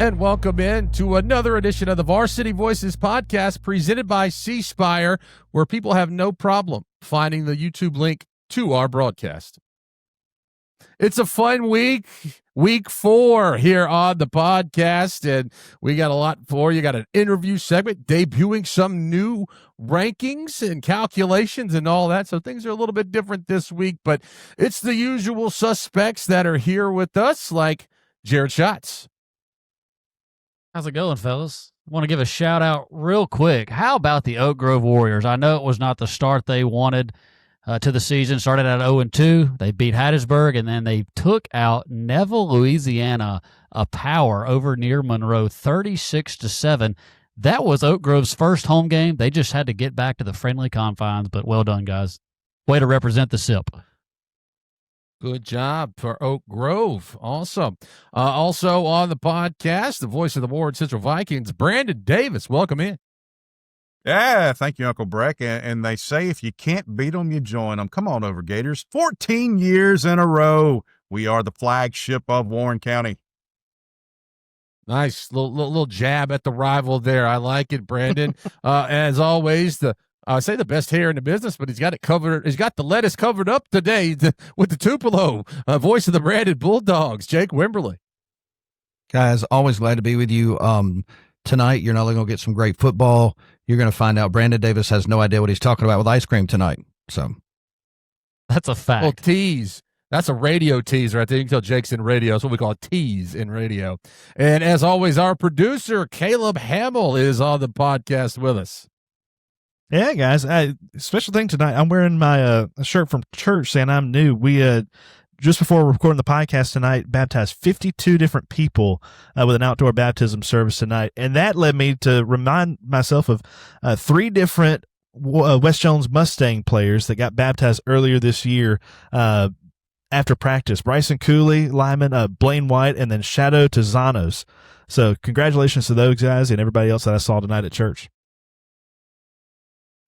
And welcome in to another edition of the Varsity Voices podcast presented by C Spire, where people have no problem finding the YouTube link to our broadcast. It's a fun week 4 here on the podcast, and we got a lot for you. Got an interview segment debuting some new rankings and calculations and all that, so things are a little bit different this week, but it's the usual suspects that are here with us, like Jared Schatz. How's it going, fellas? I want to give a shout out real quick. How about the Oak Grove Warriors? I know it was not the start they wanted to the season. Started at 0-2. They beat Hattiesburg, and then they took out Neville, Louisiana, a power over near Monroe, 36-7. That was Oak Grove's first home game. They just had to get back to the friendly confines, but well done, guys. Way to represent the SIP. Good job for Oak Grove. Awesome. Also on the podcast, the voice of the Ward Central Vikings, Brandon Davis. Welcome in. Yeah, thank you, Uncle Breck. And they say if you can't beat them, you join them. Come on over, Gators. 14 years in a row, we are the flagship of Warren County. Nice little jab at the rival there. I like it, Brandon. As always, I say the best hair in the business, but he's got it covered. He's got the lettuce covered up today with the Tupelo voice of the branded Bulldogs, Jake Wimberly. Guys, always glad to be with you. Tonight, you're not only going to get some great football, you're going to find out Brandon Davis has no idea what he's talking about with ice cream tonight. So that's a fact. Well, tease. That's a radio tease right there. You can tell Jake's in radio. That's what we call a tease in radio. And as always, our producer, Caleb Hamill, is on the podcast with us. Yeah, guys. Special thing tonight. I'm wearing my shirt from church saying I'm new. We just before recording the podcast tonight, baptized 52 different people with an outdoor baptism service tonight, and that led me to remind myself of 3 different West Jones Mustang players that got baptized earlier this year after practice. Bryson Cooley, lineman, Blaine White, and then Shadow Tizanos. So congratulations to those guys and everybody else that I saw tonight at church.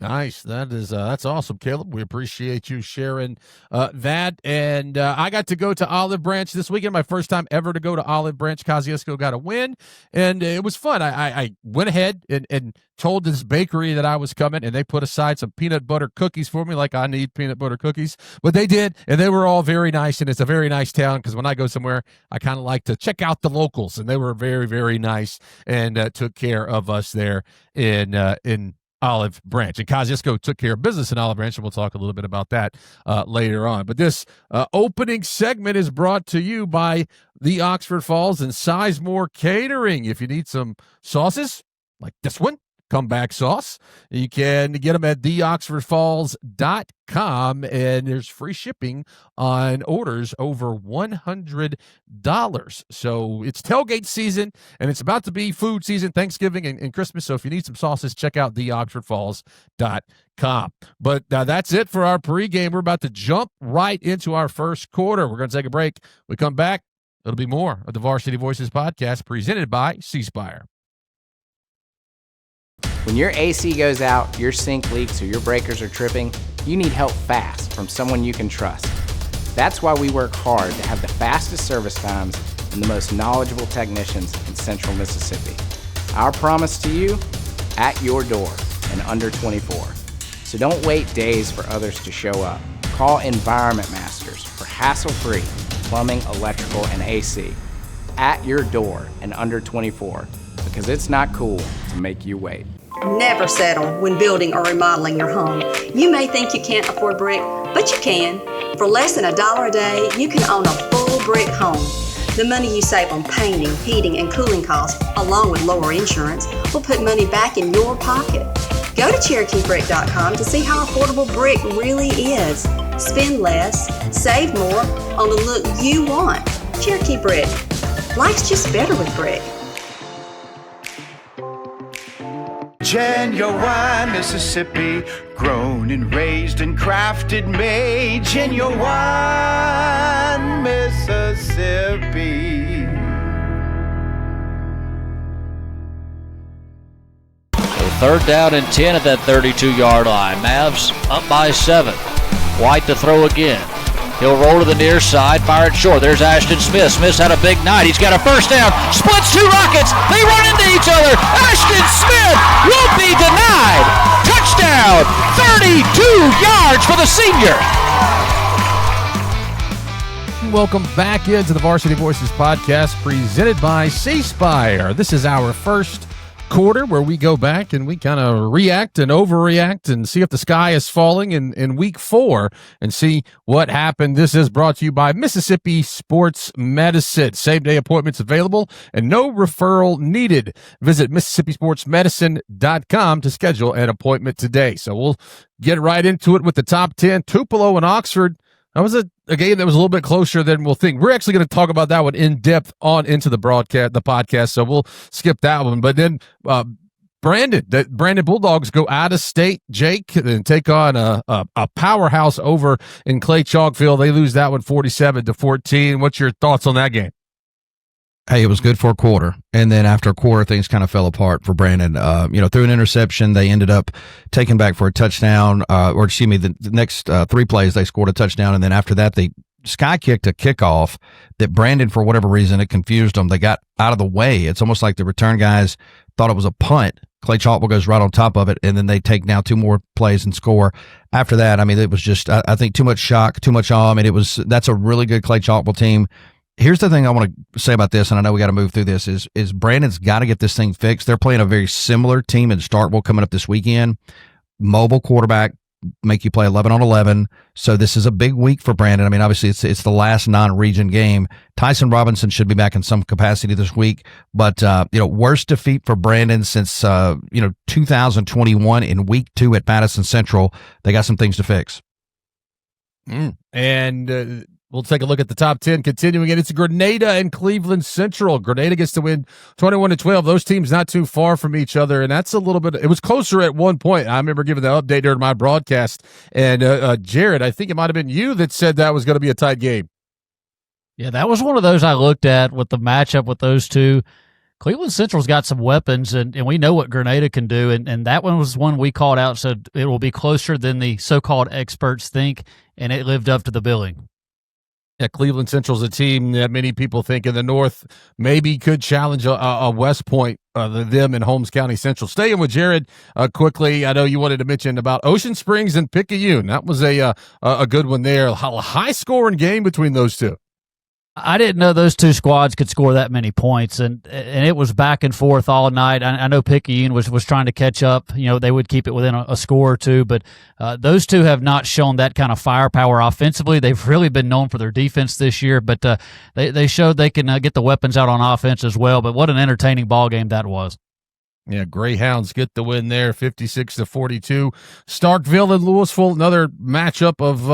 Nice. That's awesome, Caleb. We appreciate you sharing that. And I got to go to Olive Branch this weekend. My first time ever to go to Olive Branch. Kosciuszko got a win, and it was fun. I went ahead and told this bakery that I was coming, and they put aside some peanut butter cookies for me, like I need peanut butter cookies. But they did, and they were all very nice, and it's a very nice town because when I go somewhere, I kind of like to check out the locals, and they were very, very nice and took care of us there in Olive Branch. And Kosciuszko took care of business in Olive Branch, and we'll talk a little bit about that later on. But this opening segment is brought to you by the Oxford Falls and Sizemore Catering. If you need some sauces like this one, comeback sauce, you can get them at theoxfordfalls.com, and there's free shipping on orders over $100. So it's tailgate season, and it's about to be food season, Thanksgiving and Christmas. So if you need some sauces, check out theoxfordfalls.com. But that's it for our pregame. We're about to jump right into our first quarter. We're going to take a break. We come back, it'll be more of the Varsity Voices podcast presented by C Spire. When your AC goes out, your sink leaks, or your breakers are tripping, you need help fast from someone you can trust. That's why we work hard to have the fastest service times and the most knowledgeable technicians in Central Mississippi. Our promise to you, at your door in under 24. So don't wait days for others to show up. Call Environment Masters for hassle-free plumbing, electrical, and AC. At your door in under 24, because it's not cool to make you wait. Never settle when building or remodeling your home. You may think you can't afford brick, but you can. For less than $1 a day, you can own a full brick home. The money you save on painting, heating, and cooling costs, along with lower insurance, will put money back in your pocket. Go to CherokeeBrick.com to see how affordable brick really is. Spend less, save more on the look you want. Cherokee Brick. Life's just better with brick. Genuine Mississippi, grown and raised and crafted, made. Genuine Mississippi. So 3rd down and 10 at that 32-yard line. Mavs up by 7. White to throw again. He'll roll to the near side, fire it short. There's Ashton Smith. Smith's had a big night. He's got a first down. Splits two Rockets. They run into each other. Ashton Smith will be denied. Touchdown. 32 yards for the senior. Welcome back into the Varsity Voices podcast presented by C Spire. This is our first quarter where we go back and we kind of react and overreact and see if the sky is falling in week 4 and see what happened. This is brought to you by Mississippi Sports Medicine. Same-day appointments available and no referral needed. Visit MississippiSportsMedicine.com to schedule an appointment today. So we'll get right into it with the top 10. Tupelo and Oxford. That was a game that was a little bit closer than we'll think. We're actually going to talk about that one in depth on into the podcast, so we'll skip that one. But then Brandon Bulldogs go out of state, Jake, and take on a powerhouse over in Clay Chalkville. They lose that one 47-14. What's your thoughts on that game? Hey, it was good for a quarter. And then after a quarter, things kind of fell apart for Brandon. Through an interception, they ended up taking back for a touchdown, the next 3 plays, they scored a touchdown. And then after that, they sky kicked a kickoff that Brandon, for whatever reason, it confused them. They got out of the way. It's almost like the return guys thought it was a punt. Clay Chalkville goes right on top of it, and then they take now 2 more plays and score. After that, I mean, it was just, I think, too much shock, too much awe. I mean, that's a really good Clay Chalkville team. Here's the thing I want to say about this, and I know we got to move through this, is Brandon's got to get this thing fixed. They're playing a very similar team in Starkville coming up this weekend. Mobile quarterback, make you play 11 on 11. So this is a big week for Brandon. I mean, obviously it's the last non-region game. Tyson Robinson should be back in some capacity this week, but worst defeat for Brandon since 2021 in week 2 at Madison Central. They got some things to fix. And we'll take a look at the top 10. Continuing it, it's Grenada and Cleveland Central. Grenada gets to win 21-12. Those teams not too far from each other, and that's a little bit. It was closer at one point. I remember giving the update during my broadcast, and Jared, I think it might have been you that said that was going to be a tight game. Yeah, that was one of those I looked at with the matchup with those two. Cleveland Central's got some weapons, and we know what Grenada can do, and that one was one we called out, so it will be closer than the so-called experts think, and it lived up to the billing. Yeah, Cleveland Central's a team that many people think in the North maybe could challenge a West Point, them and Holmes County Central. Staying with Jared quickly, I know you wanted to mention about Ocean Springs and Picayune. That was a good one there. A high-scoring game between those two. I didn't know those two squads could score that many points, and it was back and forth all night. I know Picayune was trying to catch up. They would keep it within a score or two, but those two have not shown that kind of firepower offensively. They've really been known for their defense this year, but they showed they can get the weapons out on offense as well. But what an entertaining ball game that was. Yeah, Greyhounds get the win there, 56-42. Starkville and Louisville, another matchup of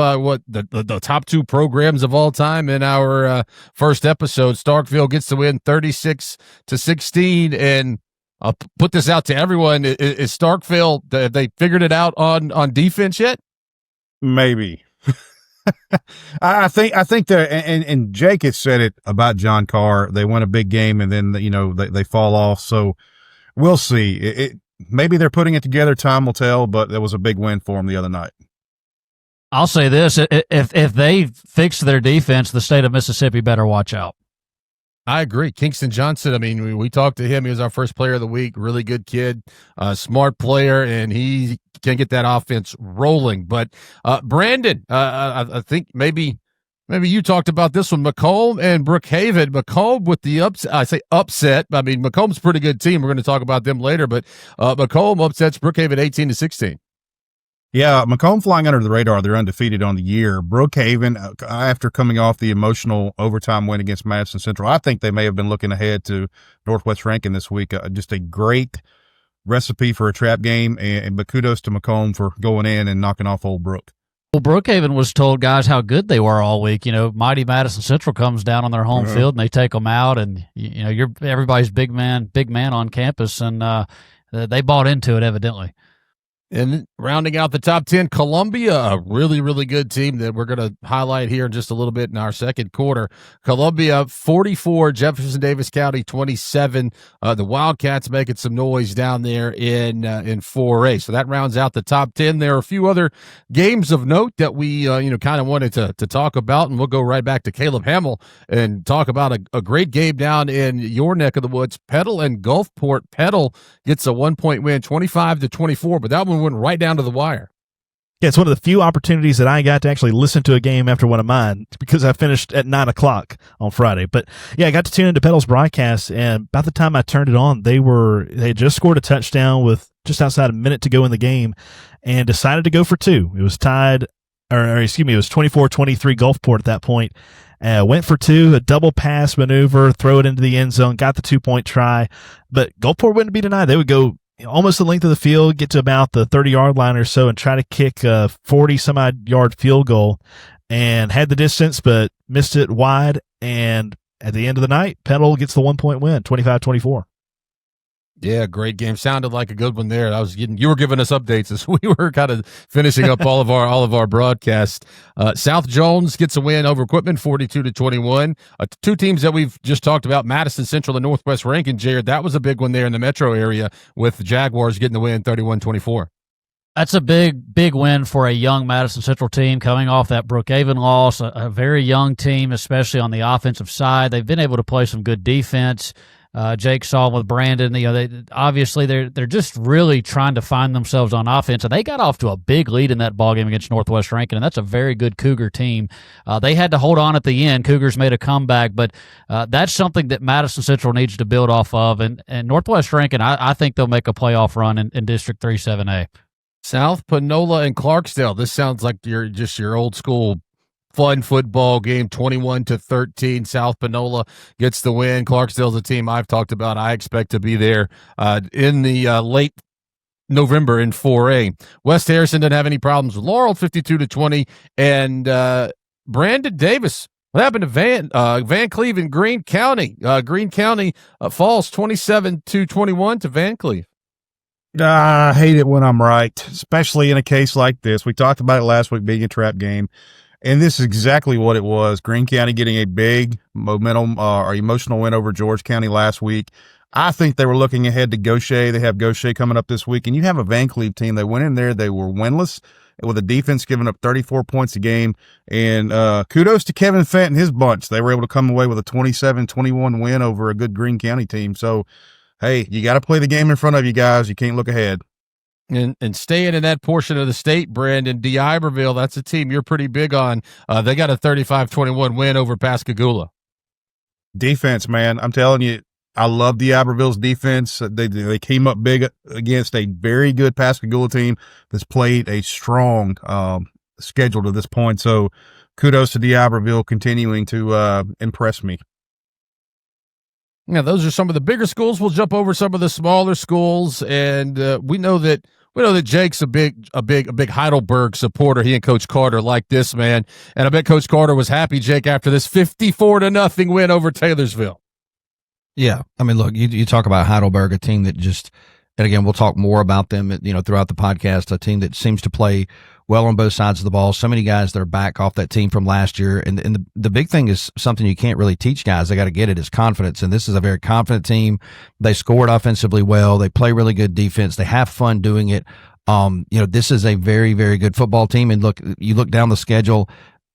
the top 2 programs of all time in our first episode. Starkville gets the win, 36-16, and I'll put this out to everyone: is Starkville, have they figured it out on defense yet? Maybe. I think that, and Jake has said it about John Carr. They win a big game and then they fall off. So. We'll see. Maybe they're putting it together. Time will tell, but it was a big win for them the other night. I'll say this. If they fix their defense, the state of Mississippi better watch out. I agree. Kingston Johnson, I mean, we talked to him. He was our first player of the week. Really good kid, smart player, and he can get that offense rolling. But Brandon, I think maybe you talked about this one, Macomb and Brookhaven. Macomb with the upset. I say upset. I mean, Macomb's a pretty good team. We're going to talk about them later, but Macomb upsets Brookhaven 18-16. Yeah, Macomb flying under the radar. They're undefeated on the year. Brookhaven, after coming off the emotional overtime win against Madison Central, I think they may have been looking ahead to Northwest Rankin this week. Just a great recipe for a trap game, but kudos to Macomb for going in and knocking off Old Brook. Well, Brookhaven was told, guys, how good they were all week. Mighty Madison Central comes down on their home field and they take them out, and you're everybody's big man on campus, and they bought into it evidently. And rounding out the top 10, Columbia, a really, really good team that we're going to highlight here in just a little bit in our second quarter. Columbia, 44, Jefferson Davis County, 27. The Wildcats making some noise down there in 4A. So that rounds out the top 10. There are a few other games of note that we, kind of wanted to talk about, and we'll go right back to Caleb Hamill and talk about a great game down in your neck of the woods. Petal and Gulfport. Petal gets a 1-point win, 25-24, but that one went right down to the wire. Yeah, it's one of the few opportunities that I got to actually listen to a game after one of mine because I finished at 9:00 on Friday. But yeah, I got to tune into Petal's broadcast, and about the time I turned it on, they had just scored a touchdown with just outside a minute to go in the game and decided to go for two. It was tied, it was 24-23 Gulfport at that point. Went for two, a double pass maneuver, throw it into the end zone, got the 2-point try. But Gulfport wouldn't be denied. They would go almost the length of the field, get to about the 30-yard line or so, and try to kick a 40-some-odd yard field goal, and had the distance but missed it wide. And at the end of the night, Petal gets the 1-point win, 25-24. Yeah, great game. Sounded like a good one there. You were giving us updates as we were kind of finishing up all of our broadcasts. South Jones gets a win over Equipment, 42-21. Two teams that we've just talked about, Madison Central and Northwest Rankin. Jared, that was a big one there in the metro area with the Jaguars getting the win, 31-24. That's a big win for a young Madison Central team coming off that Brookhaven loss. A very young team, especially on the offensive side. They've been able to play some good defense. Jake saw with Brandon, they're just really trying to find themselves on offense, and they got off to a big lead in that ballgame against Northwest Rankin, and that's a very good Cougar team. They had to hold on at the end. Cougars made a comeback, but that's something that Madison Central needs to build off of, and Northwest Rankin, I think they'll make a playoff run in District 3 7A. South Panola and Clarksdale. This sounds like your old school fun football game, 21-13. South Panola gets the win. Clarksdale's a team I've talked about. I expect to be there in the late November in 4A. West Harrison didn't have any problems with Laurel, 52-20. And Brandon Davis, what happened to Van Cleve in Greene County? Greene County falls 27-21 to Van Cleve. I hate it when I'm right, especially in a case like this. We talked about it last week being a trap game. And this is exactly what it was. Greene County getting a big momentum or emotional win over George County last week. I think they were looking ahead to Gaucher. They have Gaucher coming up this week. And you have a Van Cleve team. They went in there. They were winless with a defense giving up 34 points a game. And kudos to Kevin Fent and his bunch. They were able to come away with a 27-21 win over a good Greene County team. So, hey, you got to play the game in front of you guys. You can't look ahead. And staying in that portion of the state, Brandon, D'Iberville, that's a team you're pretty big on. They got a 35-21 win over Pascagoula. Defense, man. I'm telling you, I love D'Iberville's defense. They came up big against a very good Pascagoula team that's played a strong schedule to this point. So kudos to D'Iberville continuing to impress me. Yeah, those are some of the bigger schools. We'll jump over some of the smaller schools, and we know that Jake's a big Heidelberg supporter. He and Coach Carter like this, man, and I bet Coach Carter was happy, Jake, after this 54-0 win over Taylorsville. Yeah, I mean, look, you talk about Heidelberg, a team that just, and again, we'll talk more about them, throughout the podcast. A team that seems to play well on both sides of the ball. So many guys that are back off that team from last year. And the big thing is something you can't really teach guys. They got to get it, is confidence. And this is a very confident team. They scored offensively well. They play really good defense. They have fun doing it. This is a very, very good football team. And look, you look down the schedule,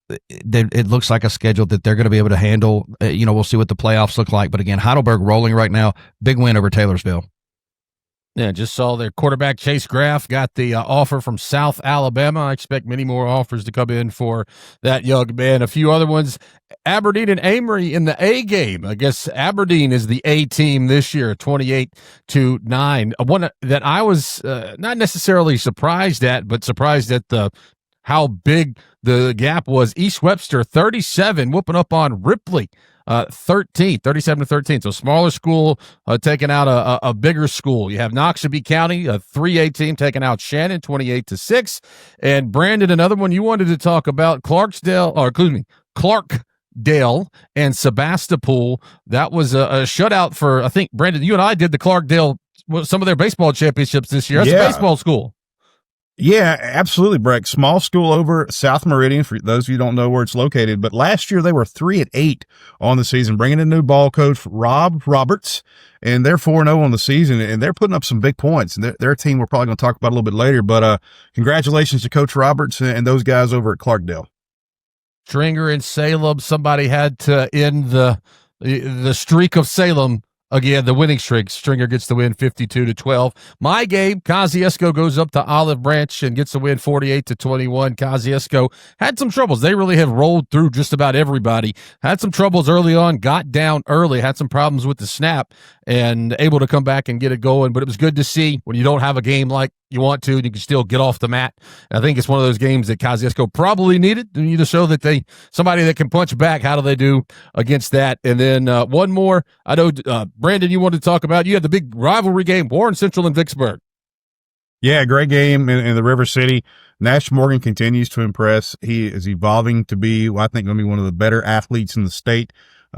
it looks like a schedule that they're going to be able to handle. We'll see what the playoffs look like. But again, Heidelberg rolling right now. Big win over Taylorsville. Yeah, just saw their quarterback, Chase Graff, got the offer from South Alabama. I expect many more offers to come in for that young man. A few other ones, Aberdeen and Amory in the A game. I guess Aberdeen is the A team this year, 28-9. One that I was not necessarily surprised at, but surprised at how big the gap was. East Webster, 37, whooping up on Ripley. 37-13. So smaller school taking out a bigger school. You have Noxubee County, a 3A team taking out Shannon, 28-6. And Brandon, another one you wanted to talk about, Clarkdale and Sebastopol. That was a shutout for, I think, Brandon, you and I did the Clarkdale, some of their baseball championships this year. That's a baseball school. Yeah, absolutely, Breck. Small school over South Meridian, for those of you who don't know where it's located. But last year they were 3-8 on the season, bringing in new ball coach Rob Roberts, and they're 4-0 on the season, and they're putting up some big points. And they're a team we're probably going to talk about a little bit later. But congratulations to Coach Roberts and those guys over at Clarkdale. Stringer in Salem. Somebody had to end the streak of Salem. Again, the winning streak. Stringer gets the win 52-12. My game, Kosciuszko goes up to Olive Branch and gets the win 48-21. Kosciuszko had some troubles. They really have rolled through just about everybody. Had some troubles early on, got down early, had some problems with the snap, and able to come back and get it going. But it was good to see when you don't have a game like you want to, and you can still get off the mat. I think it's one of those games that Kosciuszko probably needed. They need to show that somebody that can punch back. How do they do against that? And then one more. I know, Brandon, you wanted to talk about, you had the big rivalry game, Warren Central and Vicksburg. Yeah, great game in the River City. Nash Morgan continues to impress. He is evolving to be, I think, going to be one of the better athletes in the state.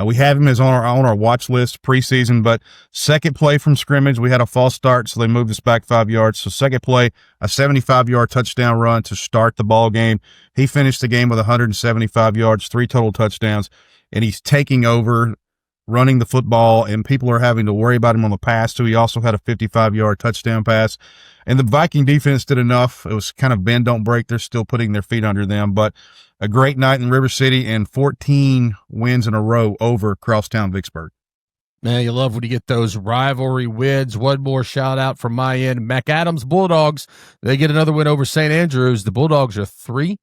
We have him as on our watch list preseason, but second play from scrimmage, we had a false start, so they moved us back 5 yards. So second play, a 75-yard touchdown run to start the ball game. He finished the game with 175 yards, 3 total touchdowns, and he's taking over running the football, and people are having to worry about him on the pass too. He also had a 55-yard touchdown pass, and the Viking defense did enough. It was kind of bend, don't break. They're still putting their feet under them, but a great night in River City and 14 wins in a row over Crosstown Vicksburg. Man, you love when you get those rivalry wins. One more shout out from my end. McAdams Bulldogs, they get another win over St. Andrews. The Bulldogs are 3-0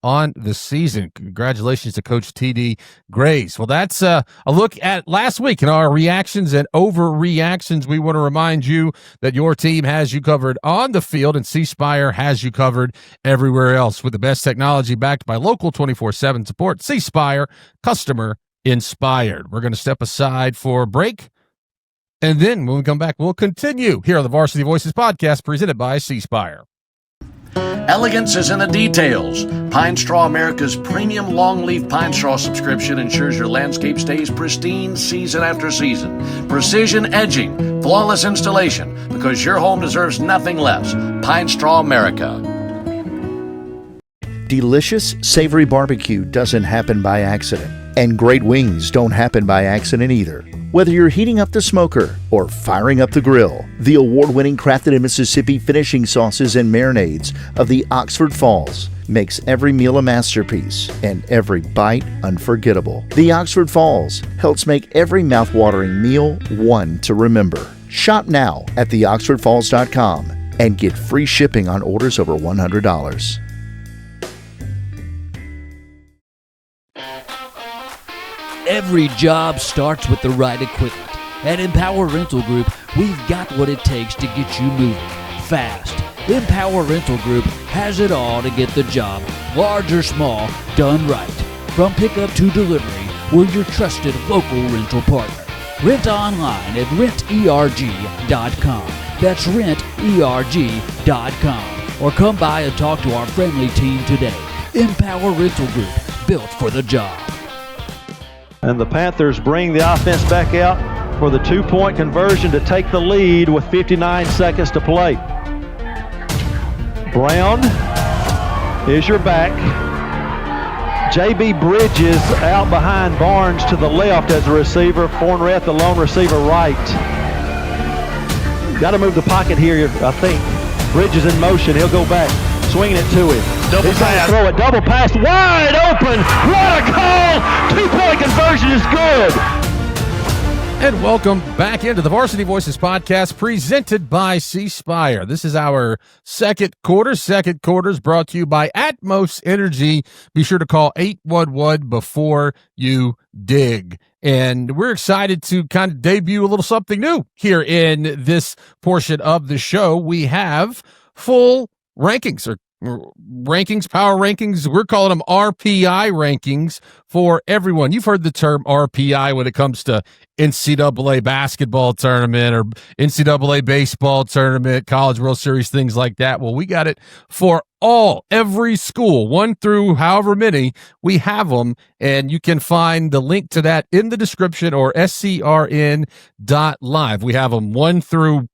on the season. Congratulations to Coach T.D. Grays. Well, that's a look at last week in our reactions and overreactions. We want to remind you that your team has you covered on the field, and C Spire has you covered everywhere else with the best technology backed by local 24/7 support. C Spire, customer inspired. We're going to step aside for a break, and then when we come back, we'll continue here on the Varsity Voices podcast presented by C Spire. Elegance is in the details. Pine Straw America's premium longleaf pine straw subscription ensures your landscape stays pristine season after season. Precision edging, flawless installation, because your home deserves nothing less. Pine Straw America. Delicious, savory barbecue doesn't happen by accident, and great wings don't happen by accident either. Whether you're heating up the smoker or firing up the grill, the award-winning crafted in Mississippi finishing sauces and marinades of the Oxford Falls makes every meal a masterpiece and every bite unforgettable. The Oxford Falls helps make every mouth-watering meal one to remember. Shop now at theoxfordfalls.com and get free shipping on orders over $100. Every job starts with the right equipment. At Empower Rental Group, we've got what it takes to get you moving fast. Empower Rental Group has it all to get the job, large or small, done right. From pickup to delivery, we're your trusted local rental partner. Rent online at renterg.com. That's renterg.com. Or come by and talk to our friendly team today. Empower Rental Group, built for the job. And the Panthers bring the offense back out for the 2-point conversion to take the lead with 59 seconds to play. Brown is your back. J.B. Bridges out behind Barnes to the left as a receiver. Fornreth, the lone receiver, right. Got to move the pocket here, I think. Bridges in motion. He'll go back. Swinging it to him. He's going to throw it. Double pass. Wide open. What a call. 2-point conversion is good. And welcome back into the Varsity Voices podcast presented by C Spire. This is our second quarter. Second quarter is brought to you by Atmos Energy. Be sure to call 811 before you dig. And we're excited to kind of debut a little something new here in this portion of the show. We have full rankings or rankings, power rankings. We're calling them RPI rankings for everyone. You've heard the term RPI when it comes to NCAA basketball tournament or NCAA baseball tournament, College World Series, things like that. Well, we got it for every school, 1 through however many. We have them, and you can find the link to that in the description or scrn.live. We have them 1 through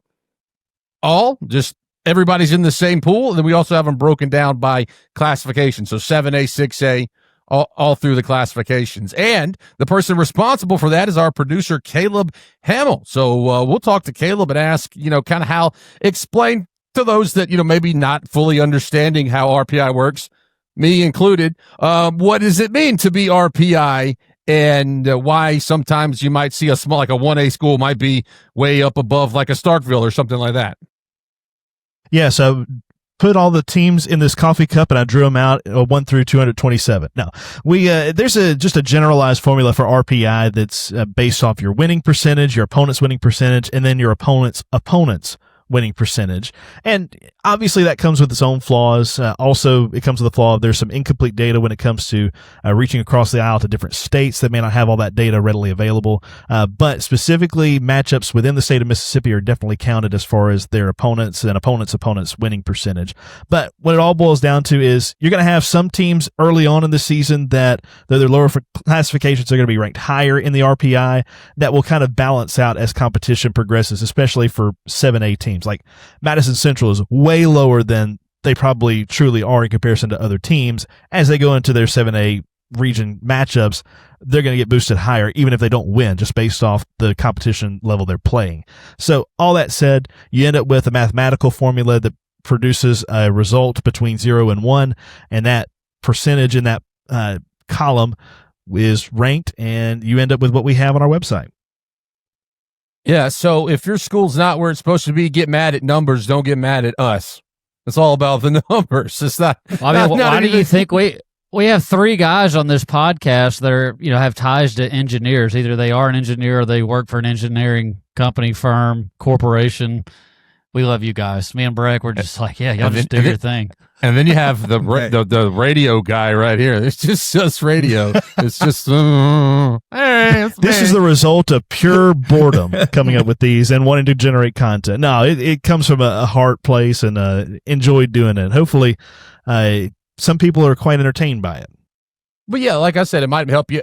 all, just everybody's in the same pool. And then we also have them broken down by classification. So 7A, 6A, all through the classifications. And the person responsible for that is our producer, Caleb Hamill. So we'll talk to Caleb and ask, kind of explain to those that, maybe not fully understanding how RPI works, me included, what does it mean to be RPI? And why sometimes you might see a small, like a 1A school might be way up above like a Starkville or something like that. Yeah, so put all the teams in this coffee cup, and I drew them out 1 through 227. Now, there's just a generalized formula for RPI that's based off your winning percentage, your opponent's winning percentage, and then your opponent's winning percentage. And obviously that comes with its own flaws. Also, it comes with the flaw of there's some incomplete data when it comes to reaching across the aisle to different states that may not have all that data readily available. But specifically, matchups within the state of Mississippi are definitely counted as far as their opponents and opponents' winning percentage. But what it all boils down to is you're going to have some teams early on in the season that, though their lower classifications are going to be ranked higher in the RPI, that will kind of balance out as competition progresses, especially for 7A teams. Like Madison Central is way lower than they probably truly are in comparison to other teams. As they go into their 7A region matchups, they're going to get boosted higher, even if they don't win, just based off the competition level they're playing. So all that said, you end up with a mathematical formula that produces a result between 0 and 1, and that percentage in that column is ranked, and you end up with what we have on our website. Yeah, so if your school's not where it's supposed to be, get mad at numbers. Don't get mad at us. It's all about the numbers. It's not. Why do you think we have 3 guys on this podcast that are, have ties to engineers? Either they are an engineer or they work for an engineering company, firm, corporation. We love you guys. Me and Breck, we're just like, yeah, y'all just do your thing. And then you have the radio guy right here. It's just radio. It's just, hey, this is the result of pure boredom coming up with these and wanting to generate content. No, it comes from a heart place and enjoyed doing it. Hopefully, some people are quite entertained by it. But yeah, like I said, it might help you.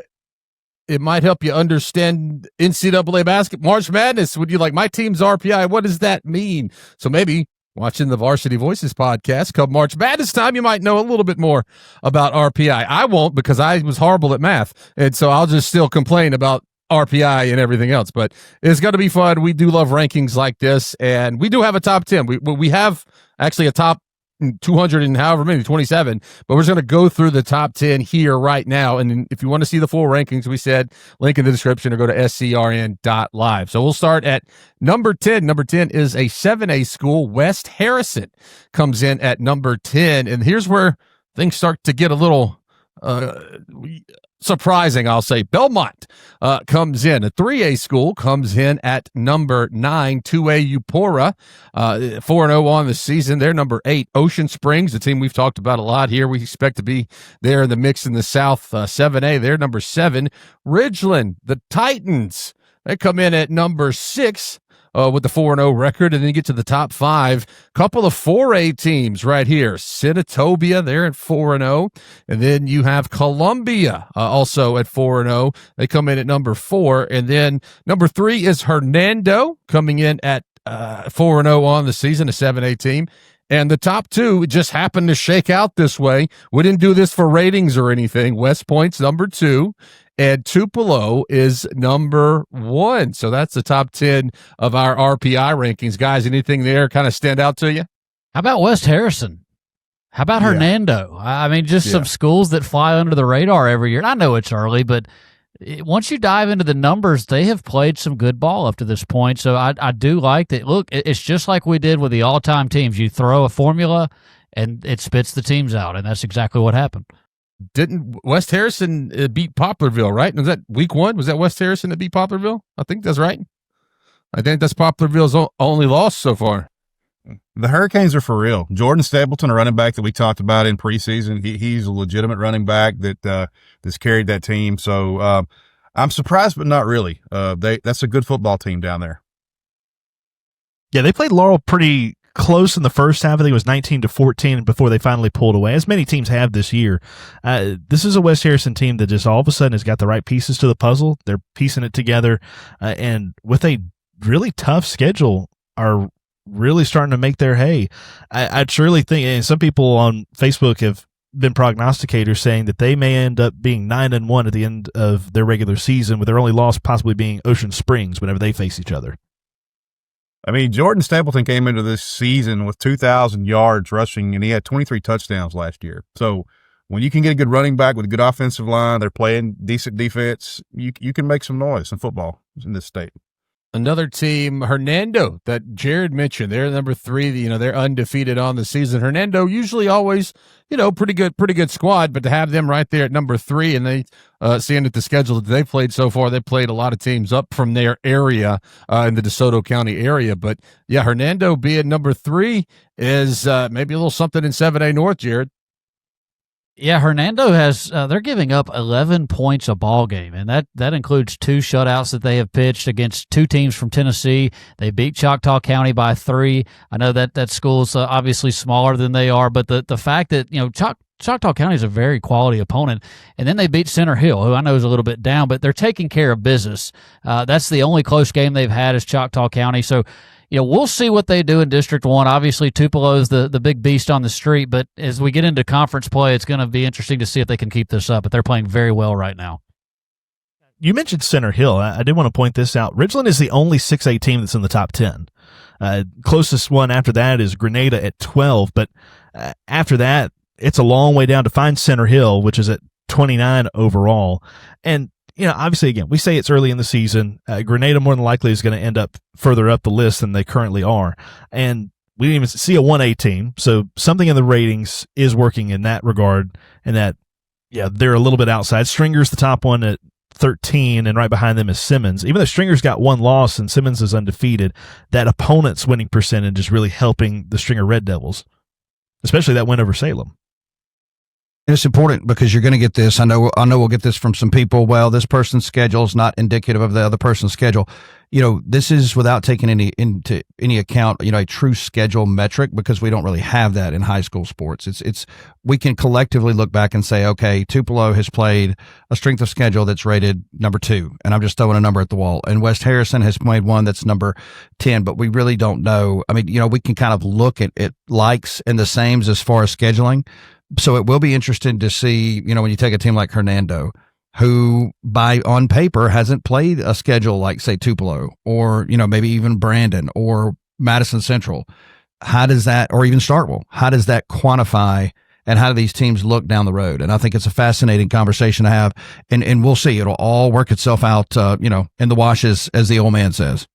It might help you understand NCAA basketball, March Madness. Would you like my team's RPI? What does that mean? So maybe watching the Varsity Voices podcast come March Madness time, you might know a little bit more about RPI. I won't, because I was horrible at math, and so I'll just still complain about RPI and everything else. But it's going to be fun. We do love rankings like this, and we do have a top 10. We have actually a top 200 and however many, 27, but we're just going to go through the top 10 here right now. And if you want to see the full rankings, we said link in the description or go to scrn.live. So we'll start at number 10. Number 10 is a 7A school. West Harrison comes in at number 10. And here's where things start to get a little surprising, I'll say. Belmont comes in. A 3A school comes in at number 9. 2A Eupora, 4-0 on the season. They're number 8. Ocean Springs, the team we've talked about a lot here. We expect to be there in the mix in the South. 7A, they're number 7. Ridgeland, the Titans, they come in at number 6. With the 4-0 record, and then you get to the top 5. Couple of 4A teams right here. Senatobia, they're at 4-0. And then you have Columbia, also at 4-0. They come in at number 4. And then number 3 is Hernando, coming in at 4-0 on the season, a 7A team. And the top 2 just happened to shake out this way. We didn't do this for ratings or anything. West Point's number 2. And Tupelo is number 1. So that's the top 10 of our RPI rankings. Guys, anything there kind of stand out to you? How about West Harrison? How about Hernando? I mean, just some schools that fly under the radar every year. And I know it's early, but once you dive into the numbers, they have played some good ball up to this point. So I do like that. Look, it's just like we did with the all-time teams. You throw a formula, and it spits the teams out, and that's exactly what happened. Didn't West Harrison beat Poplarville, right? Was that week 1? Was that West Harrison that beat Poplarville? I think that's right. I think that's Poplarville's only loss so far. The Hurricanes are for real. Jordan Stapleton, a running back that we talked about in preseason, he's a legitimate running back that's carried that team. So I'm surprised, but not really. That's a good football team down there. Yeah, they played Laurel pretty close in the first half. I think it was 19-14 before they finally pulled away, as many teams have this year. This is a West Harrison team that just all of a sudden has got the right pieces to the puzzle. They're piecing it together, and with a really tough schedule, are really starting to make their hay. I truly think, and some people on Facebook have been prognosticators saying that they may end up being 9-1 at the end of their regular season, with their only loss possibly being Ocean Springs whenever they face each other. I mean, Jordan Stapleton came into this season with 2,000 yards rushing, and he had 23 touchdowns last year. So when you can get a good running back with a good offensive line, they're playing decent defense, you can make some noise in football in this state. Another team, Hernando, that Jared mentioned, they're number 3. They're undefeated on the season. Hernando usually always, pretty good squad, but to have them right there at number 3, and they seeing at the schedule that they've played so far, they played a lot of teams up from their area in the DeSoto County area. But yeah, Hernando being number 3 is maybe a little something in 7A North, Jared. Yeah, Hernando has they're giving up 11 points a ball game, and that includes 2 shutouts that they have pitched against 2 teams from Tennessee. They beat Choctaw County by 3. I know that school's obviously smaller than they are, but the fact that Choctaw County is a very quality opponent, and then they beat Center Hill, who I know is a little bit down, but they're taking care of business. That's the only close game they've had is Choctaw County, so we'll see what they do in District 1. Obviously, Tupelo is the big beast on the street, but as we get into conference play, it's going to be interesting to see if they can keep this up, but they're playing very well right now. You mentioned Center Hill. I did want to point this out. Ridgeland is the only 6A team that's in the top 10. Closest one after that is Grenada at 12, but after that, it's a long way down to find Center Hill, which is at 29 overall. And obviously, again, we say it's early in the season. Grenada more than likely is going to end up further up the list than they currently are. And we didn't even see a 1A team. So something in the ratings is working in that regard. And that, they're a little bit outside. Stringer's the top one at 13, and right behind them is Simmons. Even though Stringer's got 1 loss and Simmons is undefeated, that opponent's winning percentage is really helping the Stringer Red Devils, especially that win over Salem. And it's important because you're going to get this. I know we'll get this from some people. Well, this person's schedule is not indicative of the other person's schedule. This is without taking into any account, a true schedule metric, because we don't really have that in high school sports. It's we can collectively look back and say, okay, Tupelo has played a strength of schedule that's rated number 2, and I'm just throwing a number at the wall. And West Harrison has played one that's number 10, but we really don't know. I mean, we can kind of look at likes and the sames as far as scheduling. So it will be interesting to see, when you take a team like Hernando, who on paper hasn't played a schedule like, say, Tupelo, or, maybe even Brandon or Madison Central. How does that, or even Starkville, how does that quantify, and how do these teams look down the road? And I think it's a fascinating conversation to have, and we'll see. It'll all work itself out, in the wash, as the old man says.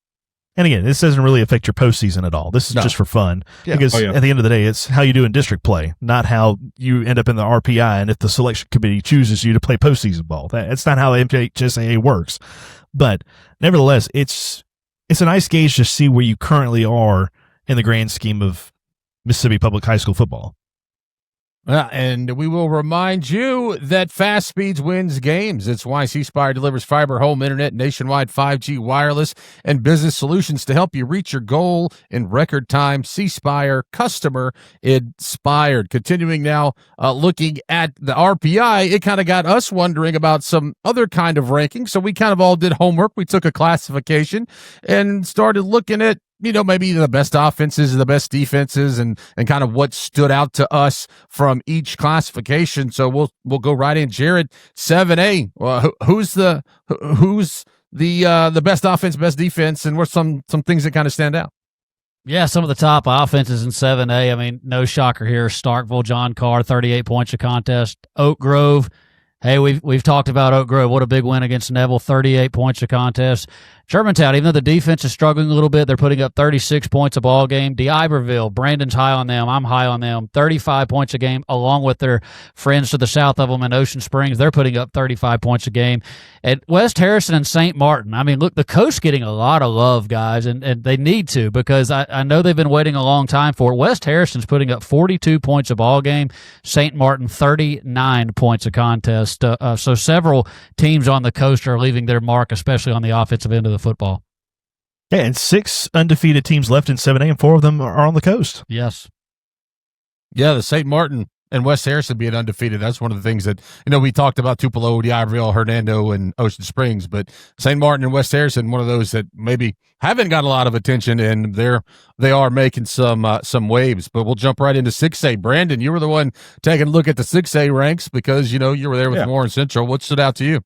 And again, this doesn't really affect your postseason at all. This is just for fun. Yeah. Because at the end of the day, it's how you do in district play, not how you end up in the RPI and if the selection committee chooses you to play postseason ball. That's not how MHSAA works. But nevertheless, it's a nice gauge to see where you currently are in the grand scheme of Mississippi Public High School football. And we will remind you that Fast Speeds wins games. It's why C Spire delivers fiber home internet, nationwide 5G wireless, and business solutions to help you reach your goal in record time. C Spire, customer inspired. Continuing now, looking at the RPI, it kind of got us wondering about some other kind of rankings. So we kind of all did homework. We took a classification and started looking at maybe the best offenses and the best defenses and kind of what stood out to us from each classification. So we'll go right in. Jared, 7A. Who's the best offense, best defense, and what's some things that kind of stand out? Yeah, some of the top offenses in 7A. I mean, no shocker here. Starkville, John Carr, 38 points a contest. Oak Grove. Hey, we've talked about Oak Grove. What a big win against Neville, 38 points a contest. Germantown, even though the defense is struggling a little bit, they're putting up 36 points a ball game. DeIberville, Brandon's high on them. I'm high on them. 35 points a game, along with their friends to the south of them in Ocean Springs. They're putting up 35 points a game. At West Harrison and St. Martin, I mean, look, the coast's getting a lot of love, guys, and they need to, because I know they've been waiting a long time for it. West Harrison's putting up 42 points a ball game. St. Martin, 39 points a contest. So several teams on the coast are leaving their mark, especially on the offensive end of the football. Yeah, and 6 undefeated teams left in 7A, and 4 of them are on the coast. Yes. Yeah, the St. Martin And West Harrison being undefeated, that's one of the things that, we talked about Tupelo, D'Iberville, Hernando, and Ocean Springs, but St. Martin and West Harrison, one of those that maybe haven't got a lot of attention, and they are making some waves. But we'll jump right into 6A. Brandon, you were the one taking a look at the 6A ranks because, you were there with Warren Central. What stood out to you?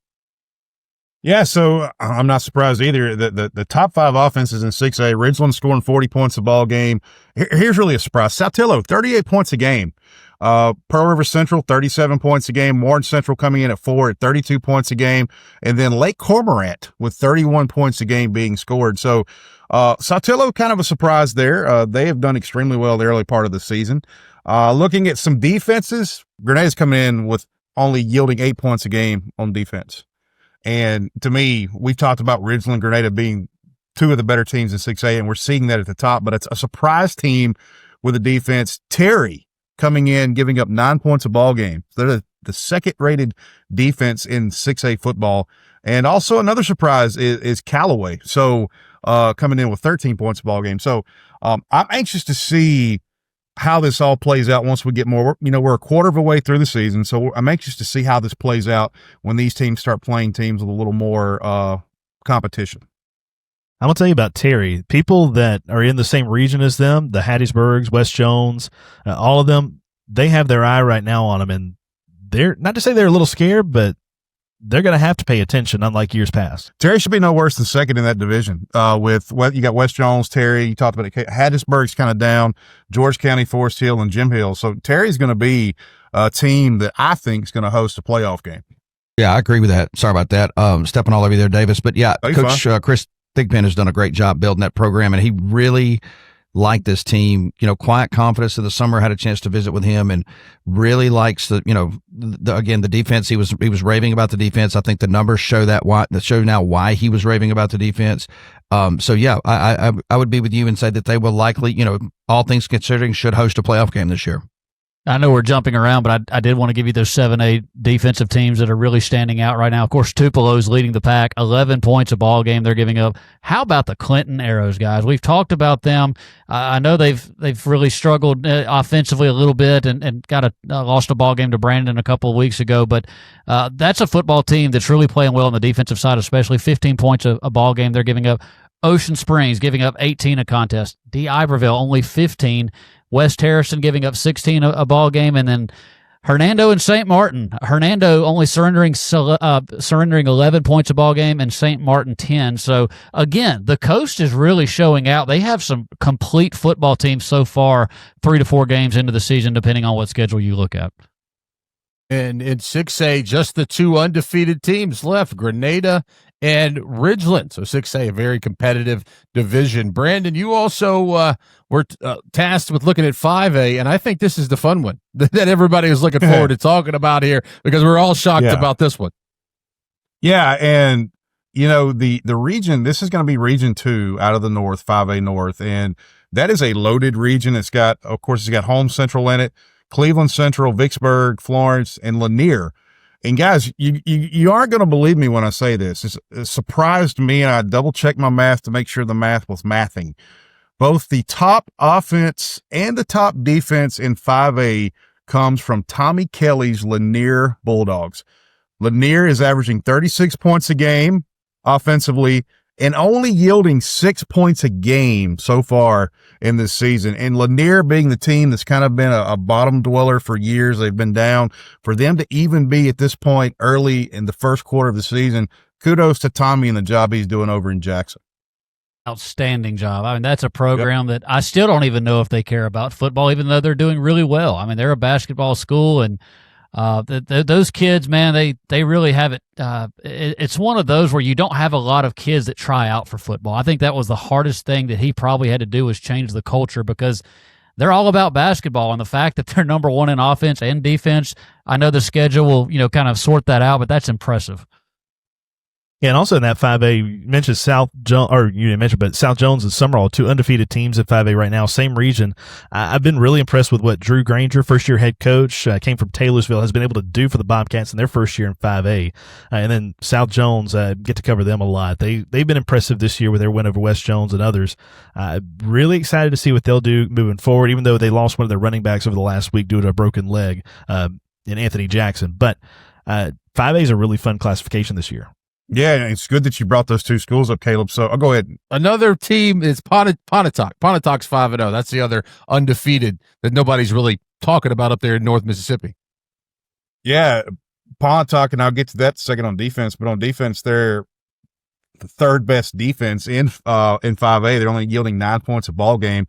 Yeah, so I'm not surprised either. The top 5 offenses in 6A, Ridgeland scoring 40 points a ball game. Here's really a surprise. Saltillo, 38 points a game. Pearl River Central, 37 points a game. Warren Central coming in at 4 at 32 points a game. And then Lake Cormorant with 31 points a game being scored. So Saltillo, kind of a surprise there. They have done extremely well the early part of the season. Looking at some defenses, Grenada's coming in with only yielding 8 points a game on defense. And to me, we've talked about Ridgeland and Grenada being 2 of the better teams in 6A, and we're seeing that at the top. But it's a surprise team with a defense. Terry coming in, giving up 9 points a ball game. They're the second-rated defense in 6A football. And also another surprise is Callaway. So coming in with 13 points a ball game. So I'm anxious to see how this all plays out once we get more. We're a quarter of a way through the season, so I'm anxious to see how this plays out when these teams start playing teams with a little more competition. I'm going to tell you about Terry. People that are in the same region as them, the Hattiesburgs, West Jones, all of them, they have their eye right now on them, and they're not to say they're a little scared, but they're going to have to pay attention, unlike years past. Terry should be no worse than second in that division. With what you got, West Jones, Terry. You talked about it. Hattiesburg's kind of down. George County, Forest Hill, and Jim Hill. So Terry's going to be a team that I think is going to host a playoff game. Yeah, I agree with that. Sorry about that. Stepping all over you there, Davis. But yeah, Coach Chris Thigpen has done a great job building that program, and he really liked this team. Quiet confidence in the summer. Had a chance to visit with him, and really likes the defense. He was raving about the defense. I think the numbers show why he was raving about the defense. So yeah, I would be with you and say that they will likely, all things considering, should host a playoff game this year. I know we're jumping around, but I did want to give you those 7A defensive teams that are really standing out right now. Of course, Tupelo's leading the pack, 11 points a ball game they're giving up. How about the Clinton Arrows, guys? We've talked about them. I know they've really struggled offensively a little bit and got lost a ball game to Brandon a couple of weeks ago, but that's a football team that's really playing well on the defensive side, especially 15 points a ball game they're giving up. Ocean Springs giving up 18 a contest. D'Iberville only 15. West Harrison giving up 16 a ball game, and then Hernando and St. Martin. Hernando only surrendering 11 points a ball game, and St. Martin 10. So again, the coast is really showing out. They have some complete football teams so far, 3 to 4 games into the season, depending on what schedule you look at. And in 6A, just the 2 undefeated teams left, Grenada and Ridgeland. So 6A, a very competitive division. Brandon, you also were tasked with looking at 5A, and I think this is the fun one that everybody is looking forward to talking about here because we're all shocked about this one. Yeah, and the region, this is going to be Region 2 out of the North, 5A North, and that is a loaded region. It's got Holmes Central in it, Cleveland Central, Vicksburg, Florence, and Lanier. And guys, you aren't going to believe me when I say this. It surprised me, and I double-checked my math to make sure the math was mathing. Both the top offense and the top defense in 5A comes from Tommy Kelly's Lanier Bulldogs. Lanier is averaging 36 points a game offensively and only yielding 6 points a game so far in this season. And Lanier being the team that's kind of been a bottom dweller for years, they've been down. For them to even be at this point early in the first quarter of the season, kudos to Tommy and the job he's doing over in Jackson. Outstanding job. I mean, that's a program that I still don't even know if they care about football, even though they're doing really well. I mean, they're a basketball school, and those kids, man, they really have it. It's one of those where you don't have a lot of kids that try out for football. I think that was the hardest thing that he probably had to do was change the culture because they're all about basketball, and the fact that they're number 1 in offense and defense, I know the schedule will, kind of sort that out, but that's impressive. Yeah, and also in that 5A, you mentioned South Jones, or you didn't mention, but South Jones and Summerall, two undefeated teams in 5A right now, same region. I've been really impressed with what Drew Granger, first-year head coach, came from Taylorsville, has been able to do for the Bobcats in their first year in 5A. And then South Jones, get to cover them a lot. They've been impressive this year with their win over West Jones and others. Really excited to see what they'll do moving forward, even though they lost one of their running backs over the last week due to a broken leg in Anthony Jackson. But 5A is a really fun classification this year. Yeah, it's good that you brought those two schools up, Caleb. So I'll go ahead. Another team is Pontotoc. Ponotoc's 5-0. That's the other undefeated that nobody's really talking about up there in North Mississippi. Yeah, Pontotoc, and I'll get to that second on defense. But on defense, they're the third best defense in 5A. They're only yielding 9 points a ball game.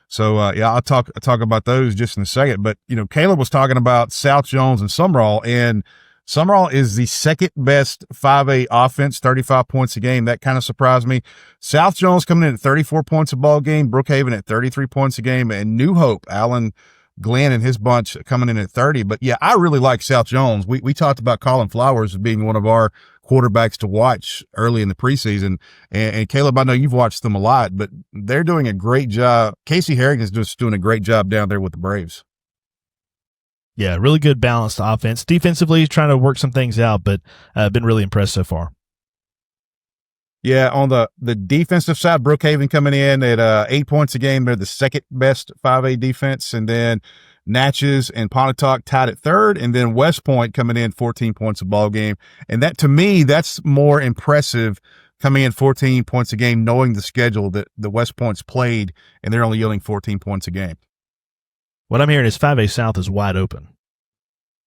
So I'll talk about those just in a second. But Caleb was talking about South Jones and Summerall, and Summerall is the second best 5A offense, 35 points a game. That kind of surprised me. South Jones coming in at 34 points a ball game, Brookhaven at 33 points a game, and New Hope, Alan Glenn and his bunch coming in at 30. But yeah, I really like South Jones. We talked about Colin Flowers as being one of our quarterbacks to watch early in the preseason. And Caleb, I know you've watched them a lot, but they're doing a great job. Casey Harrington is just doing a great job down there with the Braves. Yeah, really good balanced offense. Defensively, trying to work some things out, but been really impressed so far. Yeah, on the defensive side, Brookhaven coming in at 8 points a game. They're the second best 5A defense. And then Natchez and Pontotoc tied at third. And then West Point coming in 14 points a ball game. And that, to me, that's more impressive, coming in 14 points a game, knowing the schedule that the West Point's played, and they're only yielding 14 points a game. What I'm hearing is 5A South is wide open.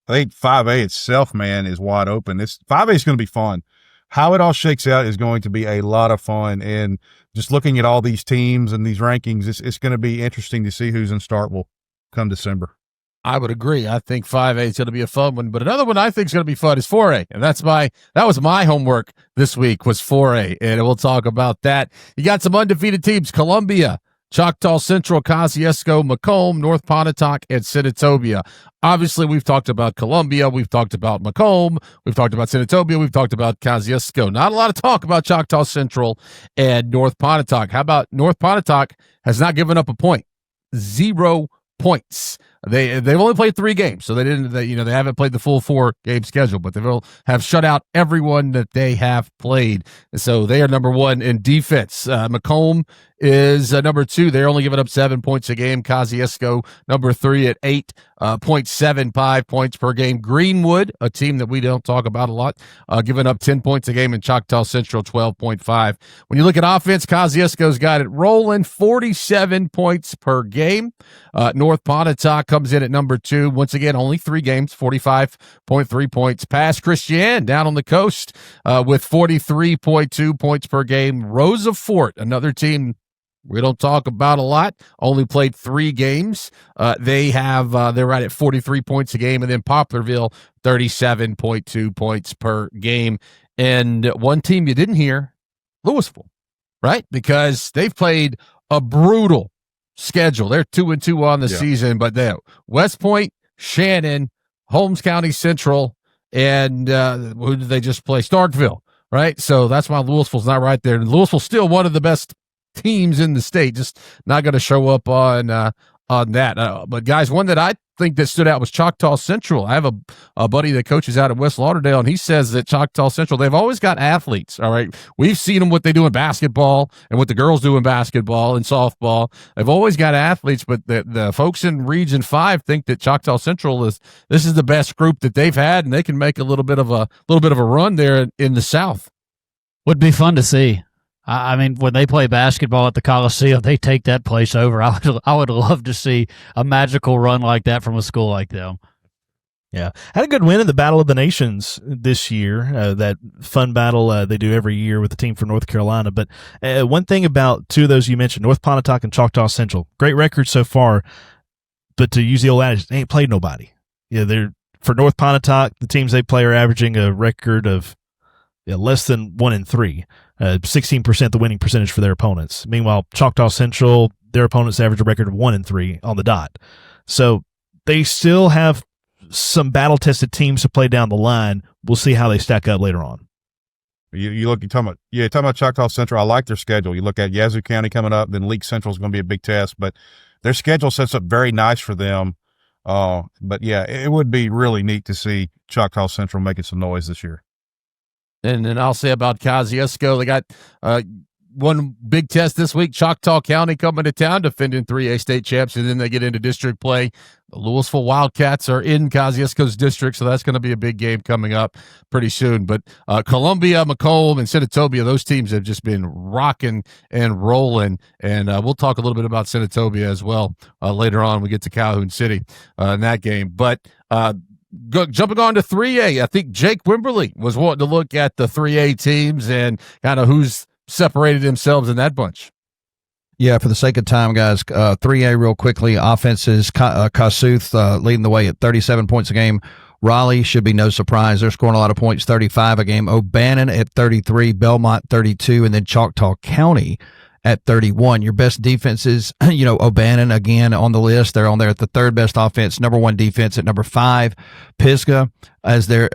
I think 5A itself, man, is wide open. 5A is going to be fun. How it all shakes out is going to be a lot of fun. And just looking at all these teams and these rankings, it's going to be interesting to see who's in Starkville come December. I would agree. I think 5A is going to be a fun one, but another one I think is going to be fun is 4A, and that was my homework this week was 4A, and we'll talk about that. You got some undefeated teams: Columbia, Choctaw Central, Kosciuszko, Macomb, North Pontotoc, and Senatobia. Obviously, we've talked about Columbia, we've talked about Macomb, we've talked about Senatobia, we've talked about Kosciuszko. Not a lot of talk about Choctaw Central and North Pontotoc. How about North Pontotoc has not given up a point? 0 points. They've only played 3 games, so they haven't played the full 4-game schedule, but they have shut out everyone that they have played. So they are number 1 in defense. Macomb is number 2. They're only giving up 7 points a game. Kosciuszko number 3 at 8.75 points per game. Greenwood, a team that we don't talk about a lot, giving up 10 points a game, and Choctaw Central 12.5. When you look at offense, Kosciuszko's got it rolling, 47 points per game. North Pontotoc comes in at number 2. Once again, only 3 games, 45.3 points. Pass Christian down on the coast with 43.2 points per game. Rosa Fort, another team we don't talk about a lot, only played 3 games. They're right at 43 points a game. And then Poplarville, 37.2 points per game. And one team you didn't hear, Louisville, right? Because they've played a brutal schedule. They're 2-2 on the season, but they West Point, Shannon, Holmes County Central, and who did they just play? Starkville, right? So that's why Louisville's not right there. And Louisville's still one of the best teams in the state, just not going to show up on that. But guys, one that I think that stood out was Choctaw Central. I have a buddy that coaches out at West Lauderdale, and he says that Choctaw Central, they've always got athletes. All right, we've seen them what they do in basketball and what the girls do in basketball and softball. They've always got athletes, but the folks in Region 5 think that Choctaw Central is the best group that they've had, and they can make a little bit of a run there in the South. Would be fun to see. I mean, when they play basketball at the Coliseum, they take that place over. I would love to see a magical run like that from a school like them. Yeah. Had a good win in the Battle of the Nations this year, that fun battle they do every year with the team from North Carolina. But one thing about 2 of those you mentioned, North Pontotoc and Choctaw Central, great record so far, but to use the old adage, they ain't played nobody. Yeah, for North Pontotoc, the teams they play are averaging a record of less than 1-3. 16% the winning percentage for their opponents. Meanwhile, Choctaw Central, their opponents average a record of 1-3 on the dot. So they still have some battle-tested teams to play down the line. We'll see how they stack up later on. You're talking about Choctaw Central. I like their schedule. You look at Yazoo County coming up, then Leake Central is going to be a big test, but their schedule sets up very nice for them. But yeah, it would be really neat to see Choctaw Central making some noise this year. And then I'll say about Kosciuszko, they got one big test this week. Choctaw County coming to town, defending 3A state champs, and then they get into district play. The Louisville Wildcats are in Kosciuszko's district, so that's going to be a big game coming up pretty soon. But Columbia, Macomb, and Senatobia, those teams have just been rocking and rolling. And we'll talk a little bit about Senatobia as well later on when we get to Calhoun City in that game. But jumping on to 3A, I think Jake Wimberly was wanting to look at the 3A teams and kind of who's separated themselves in that bunch. Yeah, for the sake of time, guys, 3A real quickly. Offenses, Kossuth leading the way at 37 points a game. Raleigh should be no surprise. They're scoring a lot of points, 35 a game. O'Bannon at 33, Belmont 32, and then Choctaw County at 31. Your best defenses, O'Bannon again on the list. They're on there at the third best offense, number one defense at number 5. Pisgah, as they're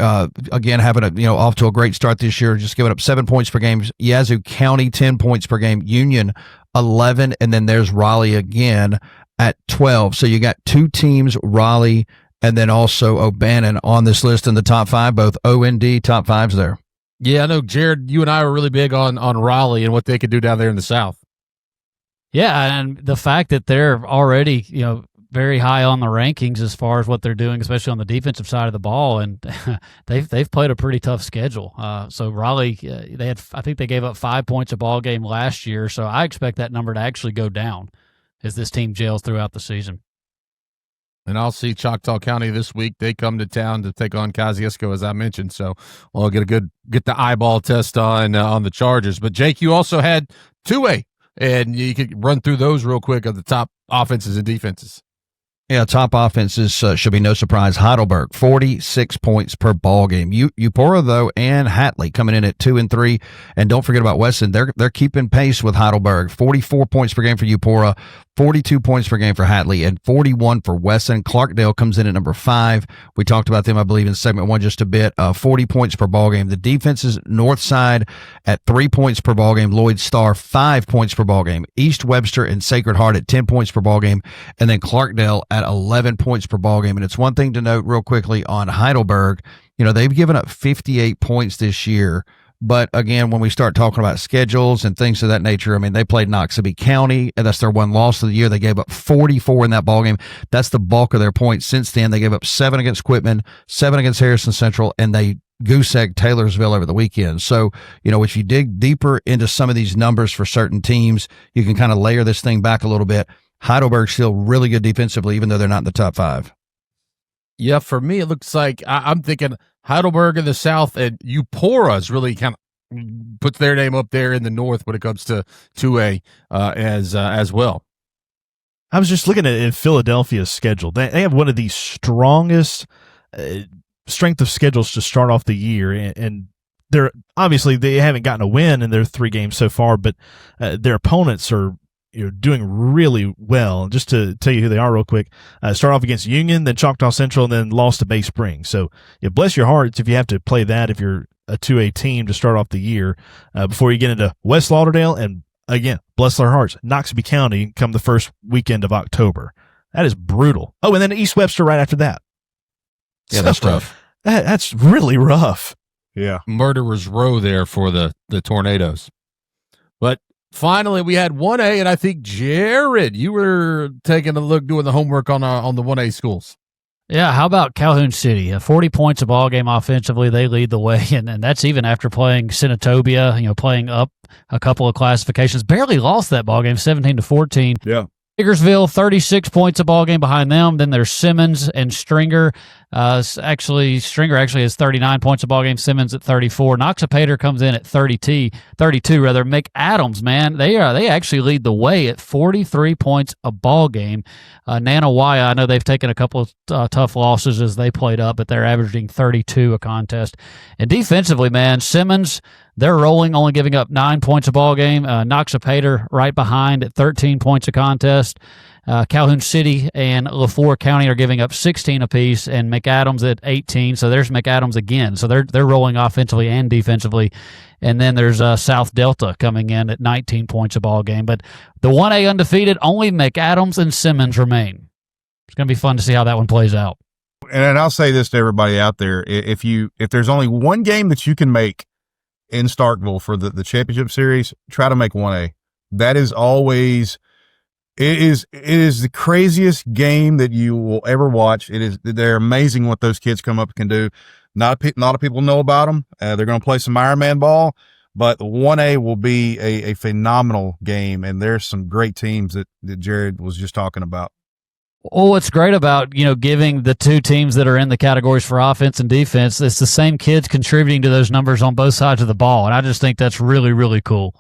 again having off to a great start this year, just giving up 7 points per game. Yazoo County 10 points per game. Union 11, and then there's Raleigh again at 12. So you got two teams, Raleigh and then also O'Bannon on this list in the top 5, both O&D top 5s there. Yeah, I know, Jared, you and I were really big on Raleigh and what they could do down there in the South. Yeah, and the fact that they're already, very high on the rankings as far as what they're doing, especially on the defensive side of the ball, and they've played a pretty tough schedule. So Raleigh, I think they gave up 5 points a ball game last year, so I expect that number to actually go down as this team gels throughout the season. And I'll see Choctaw County this week. They come to town to take on Kosciuszko, as I mentioned. So we'll get the eyeball test on the Chargers. But Jake, you also had 2A, and you could run through those real quick of the top offenses and defenses. Yeah, top offenses should be no surprise. Heidelberg, 46 points per ball game. Eupora, though, and Hatley coming in at 2 and 3. And don't forget about Weston. They're keeping pace with Heidelberg. 44 points per game for Eupora, 42 points per game for Hatley, and 41 for Weston. Clarkdale comes in at number 5. We talked about them, I believe, in segment 1 just a bit. 40 points per ball game. The defenses, Northside at 3 points per ball game. Lloyd Star, 5 points per ball game. East Webster and Sacred Heart at 10 points per ball game. And then Clarkdale at 11 points per ball game. And it's one thing to note real quickly on Heidelberg, they've given up 58 points this year. But again, when we start talking about schedules and things of that nature, I mean, they played Noxubee County, and that's their one loss of the year. They gave up 44 in that ball game. That's the bulk of their points. Since then, they gave up 7 against Quitman, 7 against Harrison Central, and they goose-egged Taylorsville over the weekend. So, if you dig deeper into some of these numbers for certain teams, you can kind of layer this thing back a little bit. Heidelberg's still really good defensively, even though they're not in the top 5. Yeah, for me, it looks like I'm thinking Heidelberg in the South, and Eupora's really kind of puts their name up there in the North when it comes to 2A as well. I was just looking at Philadelphia's schedule. They have one of the strongest strength of schedules to start off the year, and they're obviously they haven't gotten a win in their 3 games so far, but their opponents are doing really well. Just to tell you who they are real quick, start off against Union, then Choctaw Central, and then lost to Bay Springs. So bless your hearts if you have to play that if you're a 2A team to start off the year before you get into West Lauderdale. And again, bless their hearts, Noxubee County come the first weekend of October. That is brutal. Oh, and then East Webster right after that. Yeah, that's tough. That's really rough. Yeah. Murderer's row there for the Tornadoes. But finally, we had 1A, and I think, Jared, you were taking a look, doing the homework on the 1A schools. Yeah, how about Calhoun City? 40 points a ball game offensively. They lead the way, and that's even after playing Senatobia, playing up a couple of classifications. Barely lost that ball game, 17-14. Yeah. Bakersville, 36 points a ball game behind them. Then there's Simmons and Stringer. Stringer actually has 39 points a ball game. Simmons at 34. Noxapater comes in at 32. McAdams, man, they actually lead the way at 43 points a ball game. Nanawaya, I know they've taken a couple of tough losses as they played up, but they're averaging 32 a contest. And defensively, man, Simmons, they're rolling, only giving up 9 points a ball game. Noxapater right behind at 13 points a contest. Calhoun City and LaFleur County are giving up 16 apiece, and McAdams at 18. So there's McAdams again. So they're rolling offensively and defensively. And then there's South Delta coming in at 19 points a ball game. But the 1A undefeated, only McAdams and Simmons remain. It's going to be fun to see how that one plays out. And I'll say this to everybody out there: if there's only one game that you can make in Starkville for the championship series, try to make 1A. That is always. It is the craziest game that you will ever watch. They're amazing what those kids come up and can do. Not a lot of people know about them. They're going to play some Ironman ball, but 1A will be a phenomenal game. And there's some great teams that Jared was just talking about. Well, what's great about, giving the two teams that are in the categories for offense and defense, it's the same kids contributing to those numbers on both sides of the ball. And I just think that's really, really cool.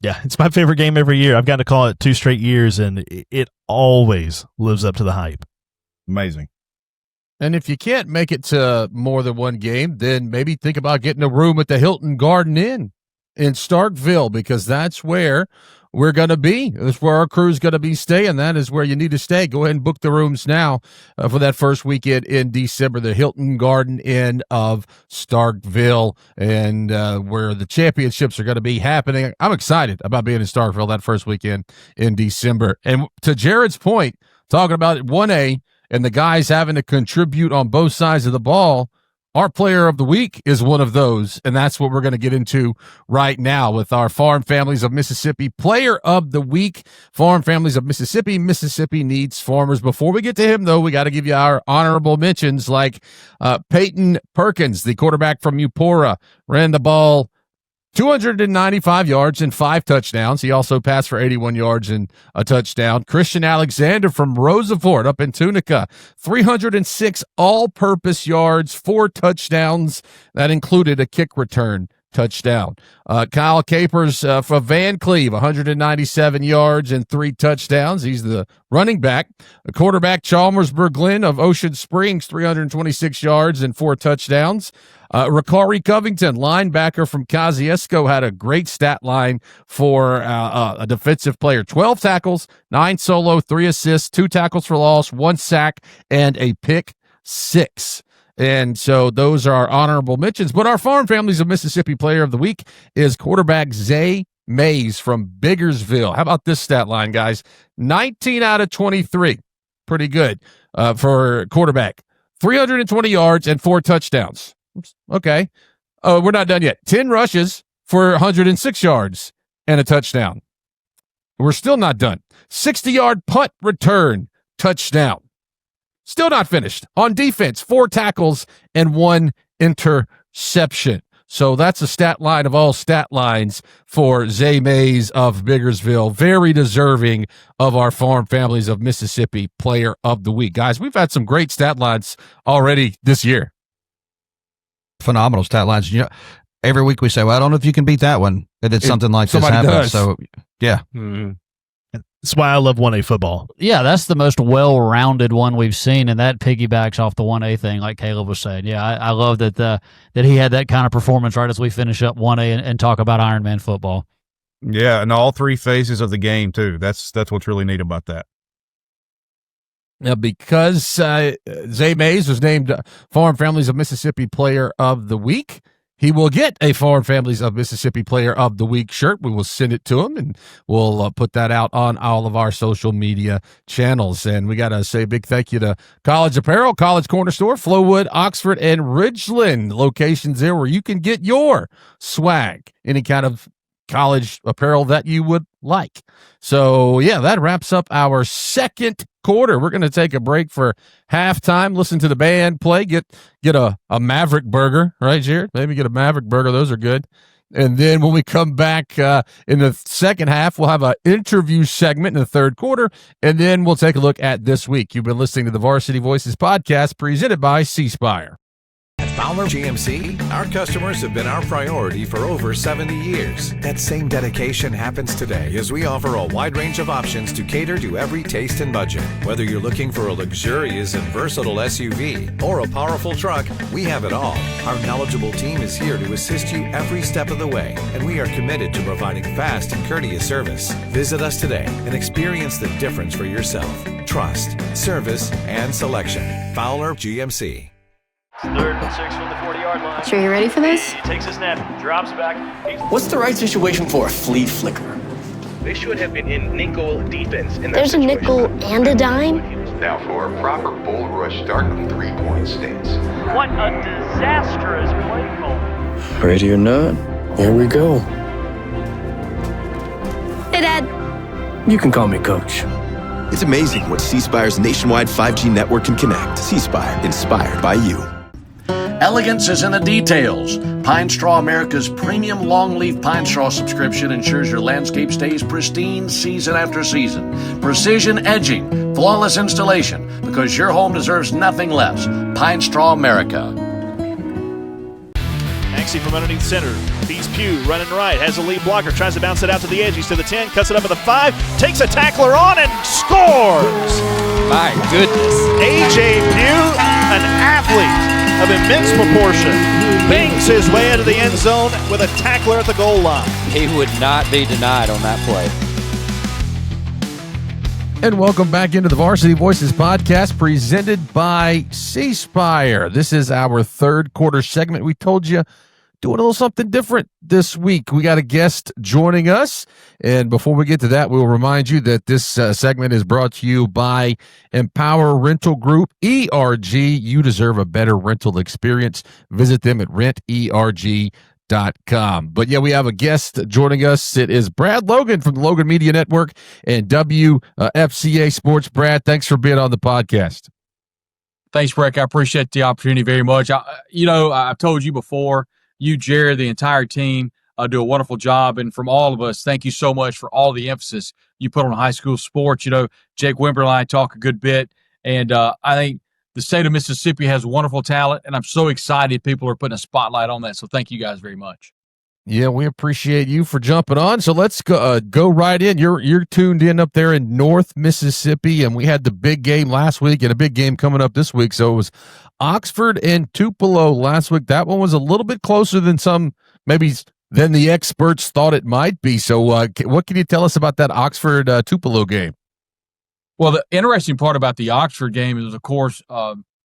Yeah, it's my favorite game every year. I've got to call it 2 straight years, and it always lives up to the hype. Amazing. And if you can't make it to more than one game, then maybe think about getting a room at the Hilton Garden Inn in Starkville, because that's where we're going to be. That's where our crew's going to be staying. That is where you need to stay. Go ahead and book the rooms now for that first weekend in December, the Hilton Garden Inn of Starkville, and where the championships are going to be happening. I'm excited about being in Starkville that first weekend in December. And to Jared's point, talking about 1A and the guys having to contribute on both sides of the ball, our player of the week is one of those, and that's what we're going to get into right now with our Farm Families of Mississippi player of the week. Farm Families of Mississippi. Mississippi needs farmers. Before we get to him, though, we got to give you our honorable mentions, like Peyton Perkins, the quarterback from Eupora, ran the ball 295 yards and 5 touchdowns. He also passed for 81 yards and a touchdown. Christian Alexander from Roosevelt up in Tunica, 306 all-purpose yards, 4 touchdowns. That included a kick return touchdown. Kyle Capers for Van Cleve, 197 yards and 3 touchdowns. He's the running back. The quarterback, Chalmers Berglin of Ocean Springs, 326 yards and 4 touchdowns. Ricari Covington, linebacker from Kosciuszko, had a great stat line for a defensive player. 12 tackles, 9 solo, 3 assists, 2 tackles for loss, 1 sack, and a pick 6. And so those are our honorable mentions. But our Farm Families of Mississippi player of the week is quarterback Zay Mays from Biggersville. How about this stat line, guys? 19 out of 23. Pretty good for quarterback. 320 yards and 4 touchdowns. Okay. We're not done yet. 10 rushes for 106 yards and a touchdown. We're still not done. 60-yard punt return touchdown. Still not finished. On defense, 4 tackles and 1 interception. So that's a stat line of all stat lines for Zay Mays of Biggersville. Very deserving of our Farm Families of Mississippi player of the week. Guys, we've had some great stat lines already this year. Phenomenal stat lines. Every week we say, well, I don't know if you can beat that one. And it's something like this happens. Does. So, yeah. Mm-hmm. That's why I love 1A football. Yeah, that's the most well-rounded one we've seen, and that piggybacks off the 1A thing, like Caleb was saying. Yeah, I love that that he had that kind of performance right as we finish up 1A and talk about Ironman football. Yeah, and all 3 phases of the game, too. That's what's really neat about that. Now, because Zay Mays was named Farm Families of Mississippi Player of the Week, he will get a Farm Families of Mississippi Player of the Week shirt. We will send it to him, and we'll put that out on all of our social media channels. And we got to say a big thank you to College Apparel, College Corner Store, Flowood, Oxford, and Ridgeland locations there where you can get your swag, any kind of college apparel that you would like. So, yeah, that wraps up our second quarter. We're going to take a break for halftime, listen to the band play, get a Maverick burger, right, Jared? Maybe get a Maverick burger. Those are good. And then when we come back in the second half, we'll have an interview segment in the third quarter, and then we'll take a look at this week. You've been listening to the Varsity Voices podcast presented by C Spire. Fowler GMC, our customers have been our priority for over 70 years. That same dedication happens today as we offer a wide range of options to cater to every taste and budget. Whether you're looking for a luxurious and versatile SUV or a powerful truck, we have it all. Our knowledgeable team is here to assist you every step of the way, and we are committed to providing fast and courteous service. Visit us today and experience the difference for yourself. Trust, service, and selection. Fowler GMC. 3rd and 6 from the 40-yard line. Sure, you ready for this? He takes a snap, drops back. What's the right situation for a flea flicker? They should have been in nickel defense. There's a nickel and a dime. Now for a proper bull rush start and 3-point stance. What a disastrous play call. Ready or not, here we go. Hey, Dad. You can call me Coach. It's amazing what C Spire's nationwide 5G network can connect. C Spire, inspired by you. Elegance is in the details. Pine Straw America's premium longleaf pine straw subscription ensures your landscape stays pristine season after season. Precision edging, flawless installation, because your home deserves nothing less. Pine Straw America. Maxey from underneath center. Beats Pugh running right. Has a lead blocker. Tries to bounce it out to the edge. He's to the 10. Cuts it up at the 5. Takes a tackler on and scores. My goodness. A.J. Pugh, an athlete of immense proportion, bangs his way into the end zone with a tackler at the goal line. He would not be denied on that play. And welcome back into the Varsity Voices podcast presented by C Spire. This is our third quarter segment. We told you doing a little something different this week. We got a guest joining us. And before we get to that, we'll remind you that this segment is brought to you by Empower Rental Group, ERG. You deserve a better rental experience. Visit them at renterg.com. But yeah, we have a guest joining us. It is Brad Logan from the Logan Media Network and WFCA Sports. Brad, thanks for being on the podcast. Thanks, Breck. I appreciate the opportunity very much. I've told you before, you, Jared, the entire team do a wonderful job. And from all of us, thank you so much for all the emphasis you put on high school sports. Jake Wimber and I talk a good bit. And I think the state of Mississippi has wonderful talent, and I'm so excited people are putting a spotlight on that. So thank you guys very much. Yeah, we appreciate you for jumping on. So let's go right in. You're tuned in up there in North Mississippi, and we had the big game last week and a big game coming up this week. So it was Oxford and Tupelo last week. That one was a little bit closer than than the experts thought it might be. So what can you tell us about that Oxford Tupelo game? Well, the interesting part about the Oxford game is, of course,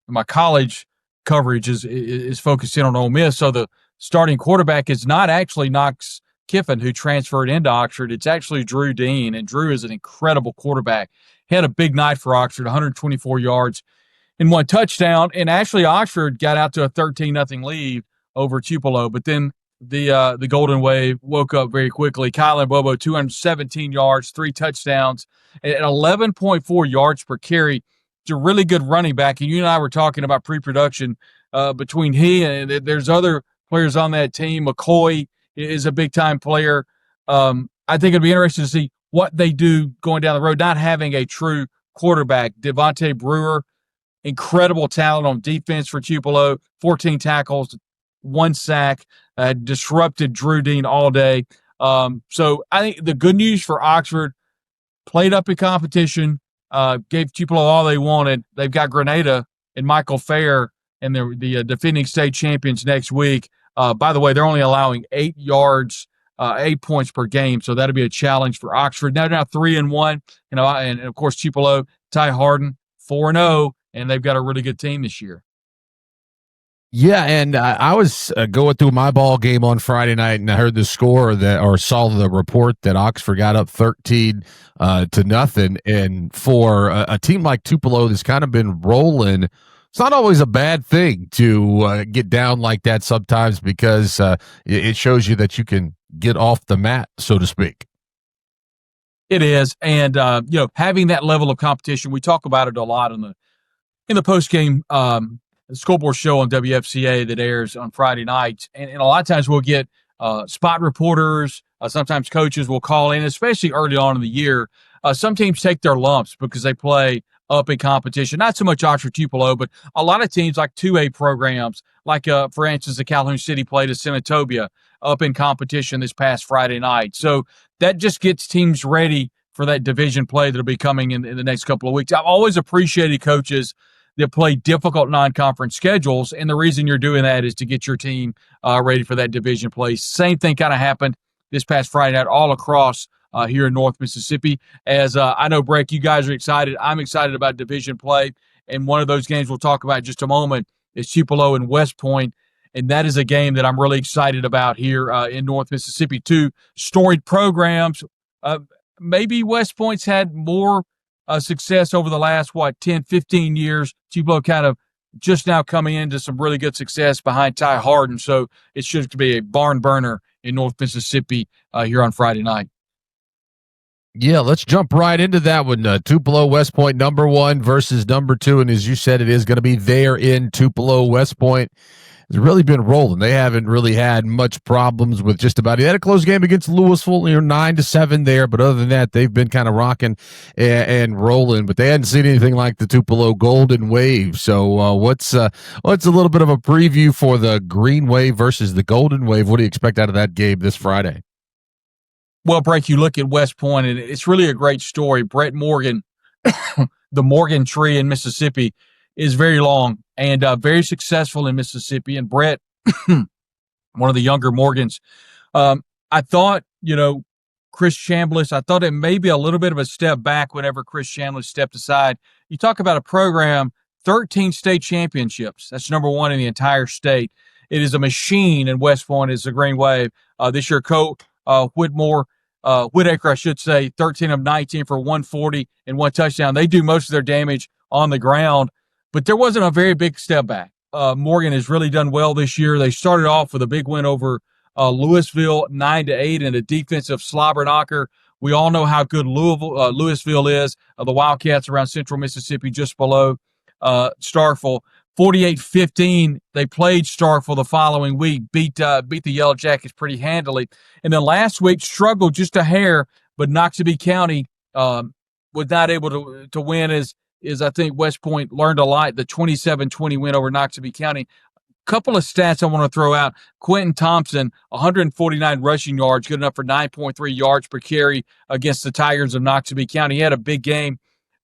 my college coverage is focused in on Ole Miss. So the starting quarterback is not actually Knox Kiffin, who transferred into Oxford. It's actually Drew Dean, and Drew is an incredible quarterback. He had a big night for Oxford, 124 yards and 1 touchdown. And actually, Oxford got out to a 13-0 lead over Tupelo, but then the Golden Wave woke up very quickly. Kylan Bobo, 217 yards, 3 touchdowns, at 11.4 yards per carry. It's a really good running back. And you and I were talking about pre-production between he and there's other players on that team. McCoy is a big-time player. I think it'd be interesting to see what they do going down the road, not having a true quarterback. Devontae Brewer, incredible talent on defense for Tupelo, 14 tackles, 1 sack, disrupted Drew Dean all day. So I think the good news for Oxford, played up in competition, gave Tupelo all they wanted. They've got Grenada and Michael Fair, and they're the defending state champions next week. By the way, they're only allowing 8 points per game, so that'll be a challenge for Oxford. Now they're 3-1, and of course Tupelo, Ty Harden, 4-0, and they've got a really good team this year. Yeah, and I was going through my ball game on Friday night, and I heard the score or saw the report that Oxford got up 13-0. And for a team like Tupelo that's kind of been rolling, it's not always a bad thing to get down like that sometimes, because it shows you that you can get off the mat, so to speak. It is, and having that level of competition, we talk about it a lot in the post game. The scoreboard show on WFCA that airs on Friday nights. And a lot of times we'll get spot reporters. Sometimes coaches will call in, especially early on in the year. Some teams take their lumps because they play up in competition. Not so much Oxford Tupelo, but a lot of teams like 2A programs, like, for instance, the Calhoun City played at Senatobia up in competition this past Friday night. So that just gets teams ready for that division play that'll be coming in the next couple of weeks. I've always appreciated coaches that play difficult non-conference schedules, and the reason you're doing that is to get your team ready for that division play. Same thing kind of happened this past Friday night all across here in North Mississippi. As I know, Breck, you guys are excited. I'm excited about division play, and one of those games we'll talk about in just a moment is Tupelo and West Point, and that is a game that I'm really excited about here in North Mississippi. Two storied programs. Maybe West Point's had more success over the last, 10, 15 years. Tupelo kind of just now coming into some really good success behind Ty Harden, so it should be a barn burner in North Mississippi here on Friday night. Yeah, let's jump right into that one. Tupelo, West Point, number 1 versus number 2. And as you said, it is going to be there in Tupelo. West Point has really been rolling. They haven't really had much problems with just about it. They had a close game against Louisville, 9-7 there. But other than that, they've been kind of rocking and rolling. But they hadn't seen anything like the Tupelo Golden Wave. So what's a little bit of a preview for the Green Wave versus the Golden Wave? What do you expect out of that game this Friday? Well, Breck, you look at West Point, and it's really a great story. Brett Morgan, the Morgan tree in Mississippi, is very long and very successful in Mississippi. And Brett, one of the younger Morgans, I thought, Chris Chambliss, I thought it may be a little bit of a step back whenever Chris Chambliss stepped aside. You talk about a program, 13 state championships. That's number 1 in the entire state. It is a machine, and West Point is the Green Wave. This year, Whitaker, I should say, 13 of 19 for 140 and 1 touchdown. They do most of their damage on the ground, but there wasn't a very big step back. Morgan has really done well this year. They started off with a big win over Louisville, 9-8, and a defensive slobber knocker. We all know how good Louisville is. The Wildcats around Central Mississippi, just below Starkville. 48-15, they played Starkville the following week, beat the Yellow Jackets pretty handily. And then last week struggled just a hair, but Noxubee County was not able to win as I think West Point learned a lot. The 27-20 win over Noxubee County. Couple of stats I want to throw out. Quentin Thompson, 149 rushing yards, good enough for 9.3 yards per carry against the Tigers of Noxubee County. He had a big game.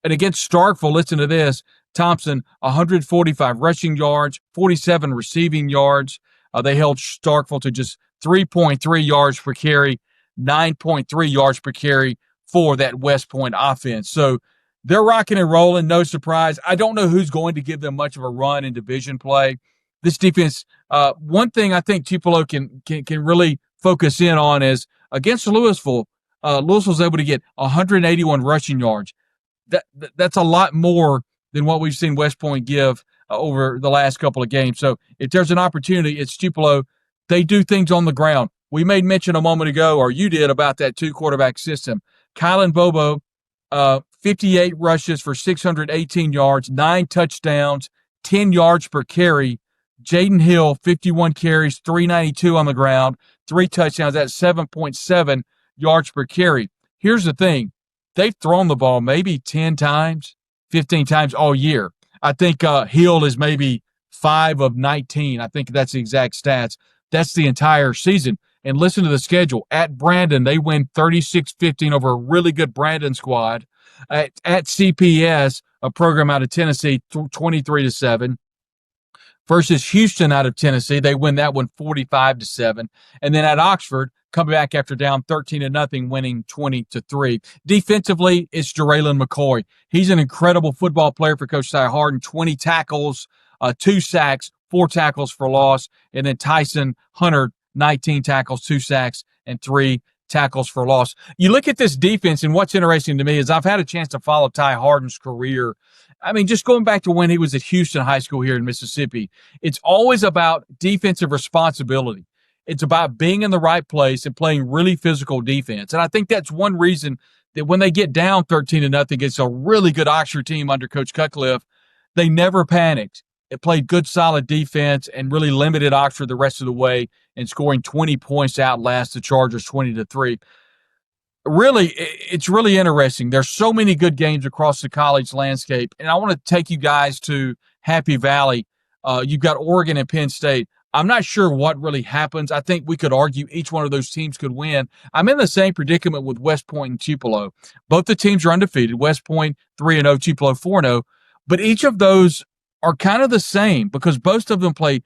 And against Starkville, listen to this, Thompson, 145 rushing yards, 47 receiving yards. They held Starkville to just 3.3 yards per carry, 9.3 yards per carry for that West Point offense. So they're rocking and rolling, no surprise. I don't know who's going to give them much of a run in division play. This defense, one thing I think Tupelo can really focus in on is against Louisville, Louisville's able to get 181 rushing yards. That's a lot more than what we've seen West Point give over the last couple of games. So if there's an opportunity, it's Tupelo. They do things on the ground. We made mention a moment ago, or you did, about that 2-quarterback system. Kylan Bobo, 58 rushes for 618 yards, 9 touchdowns, 10 yards per carry. Jaden Hill, 51 carries, 392 on the ground, 3 touchdowns. That's 7.7 yards per carry. Here's the thing. They've thrown the ball maybe 10 times, 15 times all year. I think Hill is maybe 5 of 19. I think that's the exact stats. That's the entire season. And listen to the schedule. At Brandon, they win 36-15 over a really good Brandon squad. At CPS, a program out of Tennessee, 23-7. Versus Houston out of Tennessee, they win that one 45-7. And then at Oxford, coming back after down 13-0, winning 20-3. Defensively, it's Jeraylin McCoy. He's an incredible football player for Coach Ty Harden. 20 tackles, 2 sacks, 4 tackles for loss. And then Tyson Hunter, 19 tackles, 2 sacks, and 3 tackles for loss. You look at this defense, and what's interesting to me is I've had a chance to follow Ty Harden's career. I mean, just going back to when he was at Houston High School here in Mississippi, it's always about defensive responsibility. It's about being in the right place and playing really physical defense. And I think that's one reason that when they get down 13-0 against a really good Oxford team under Coach Cutcliffe, they never panicked. It played good, solid defense and really limited Oxford the rest of the way and scoring 20 points to outlast the Chargers 20-3. really, it's really interesting. There's so many good games across the college landscape, and I want to take you guys to Happy Valley. You've got Oregon and Penn State. I'm not sure what really happens. I think we could argue each one of those teams could win. I'm in the same predicament with West Point and Tupelo. Both the teams are undefeated. West Point 3-0, Tupelo 4-0. But each of those are kind of the same because both of them play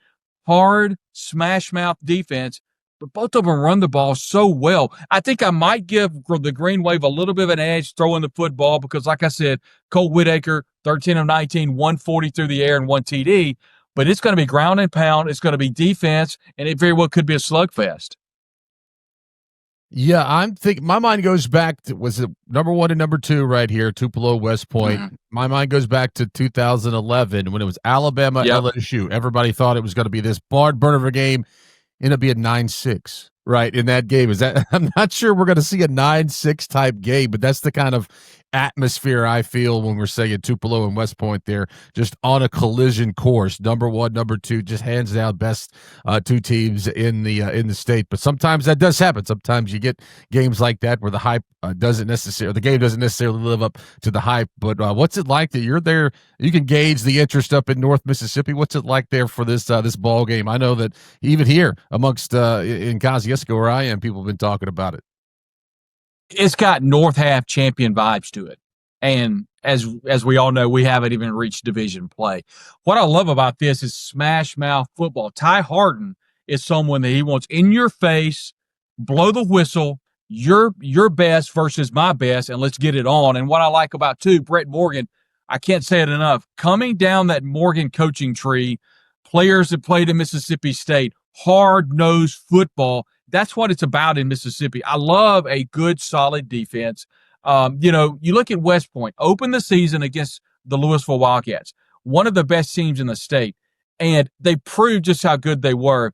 hard, smash-mouth defense, but both of them run the ball so well. I think I might give the Green Wave a little bit of an edge throwing the football because, like I said, Cole Whitaker, 13 of 19, 140 through the air and 1 TD. But it's going to be ground and pound. It's going to be defense, and it very well could be a slugfest. Yeah, I'm thinking. My mind goes back to, was it number 1 and number 2 right here, Tupelo, West Point. Mm-hmm. My mind goes back to 2011 when it was Alabama, LSU. Everybody thought it was going to be this barn burner of a game. Ended up being 9-6, right, in that game. Is that? I'm not sure we're going to see a 9-6 type game, but that's the kind of atmosphere I feel when we're saying Tupelo and West Point there, just on a collision course. Number 1, number 2, just hands down best 2 teams in the state. But sometimes that does happen. Sometimes you get games like that where the hype the game doesn't necessarily live up to the hype. But what's it like that you're there? You can gauge the interest up in North Mississippi. What's it like there for this ball game? I know that even here amongst in Kosciuszko where I am, people have been talking about it. It's got North Half champion vibes to it. And as we all know, we haven't even reached division play. What I love about this is smash mouth football. Ty Harden is someone that he wants in your face, blow the whistle, your best versus my best, and let's get it on. And what I like about, too, Brett Morgan, I can't say it enough, coming down that Morgan coaching tree, players that played in Mississippi State, hard-nosed football. That's what it's about in Mississippi. I love a good, solid defense. You look at West Point, open the season against the Louisville Wildcats, one of the best teams in the state, and they proved just how good they were.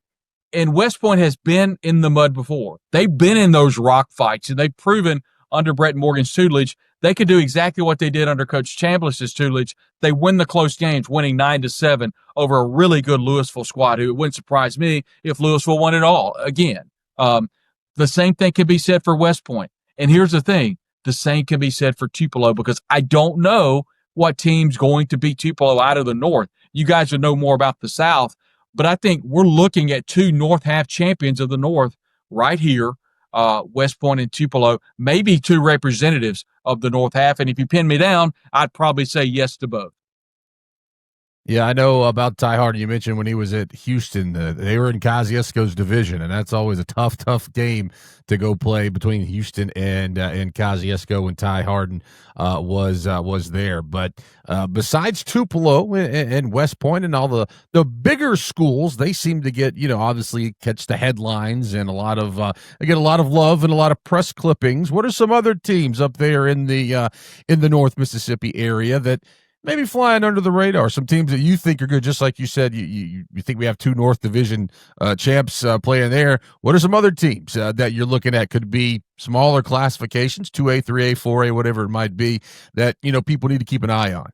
And West Point has been in the mud before. They've been in those rock fights, and they've proven under Brett Morgan's tutelage they could do exactly what they did under Coach Chambliss's tutelage. They win the close games, winning 9-7 over a really good Louisville squad who it wouldn't surprise me if Louisville won it all again. The same thing can be said for West Point. And here's the thing. The same can be said for Tupelo because I don't know what team's going to beat Tupelo out of the North. You guys would know more about the South, but I think we're looking at 2 North Half champions of the North right here, West Point and Tupelo, maybe 2 representatives of the North Half. And if you pin me down, I'd probably say yes to both. Yeah, I know about Ty Harden. You mentioned when he was at Houston, they were in Kosciuszko's division, and that's always a tough game to go play between Houston and Kosciuszko when Ty Harden was there. But besides Tupelo and West Point and all the bigger schools, they seem to get obviously catch the headlines and they get a lot of love and a lot of press clippings. What are some other teams up there in the North Mississippi area that maybe flying under the radar? Some teams that you think are good, just like you said, you think we have 2 North Division champs playing there. What are some other teams that you're looking at? Could be smaller classifications, 2A, 3A, 4A, whatever it might be, that people need to keep an eye on.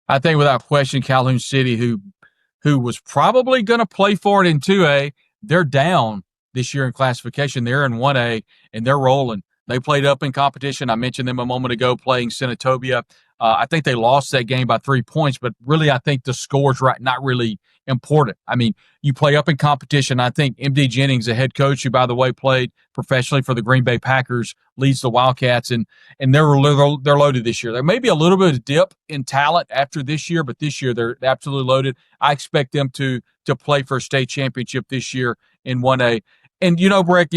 I think without question, Calhoun City, who was probably going to play for it in 2A, they're down this year in classification. They're in 1A, and they're rolling. They played up in competition. I mentioned them a moment ago playing Senatobia. I think they lost that game by 3 points, but really I think the score's not really important. I mean, you play up in competition. I think MD Jennings, the head coach, who, by the way, played professionally for the Green Bay Packers, leads the Wildcats, and they're loaded this year. There may be a little bit of dip in talent after this year, but this year they're absolutely loaded. I expect them to play for a state championship this year in 1A. And, Breck,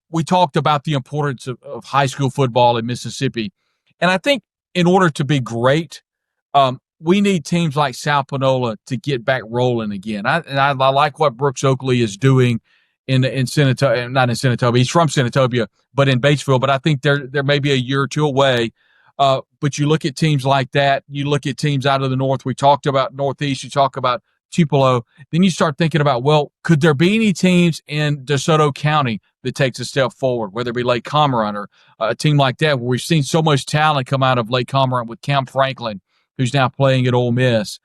we talked about the importance of high school football in Mississippi, and I think in order to be great, we need teams like South Panola to get back rolling again. I like what Brooks Oakley is doing in Senatobia, not in Senatobia. He's from Senatobia, but in Batesville. But I think they're maybe a year or 2 away. But you look at teams like that. You look at teams out of the North. We talked about Northeast. You talk about Tupelo. Then you start thinking about, well, could there be any teams in DeSoto County that takes a step forward, whether it be Lake Cormorant or a team like that, where we've seen so much talent come out of Lake Cormorant with Cam Franklin, who's now playing at Ole Miss.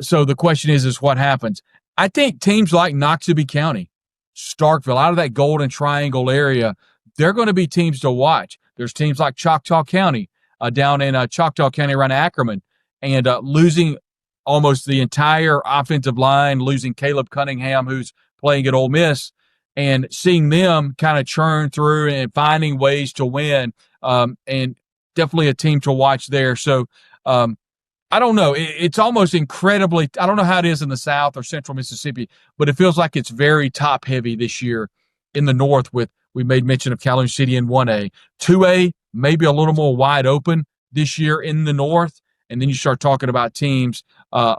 So the question is what happens? I think teams like Noxubee County, Starkville, out of that Golden Triangle area, they're going to be teams to watch. There's teams like Choctaw County down in Choctaw County around Ackerman, and losing almost the entire offensive line, losing Caleb Cunningham, who's playing at Ole Miss, and seeing them kind of churn through and finding ways to win, and definitely a team to watch there. So I don't know. It's almost incredibly – I don't know how it is in the South or Central Mississippi, but it feels like it's very top-heavy this year in the North with – we made mention of Calhoun City in 1A. 2A, maybe a little more wide open this year in the North, and then you start talking about teams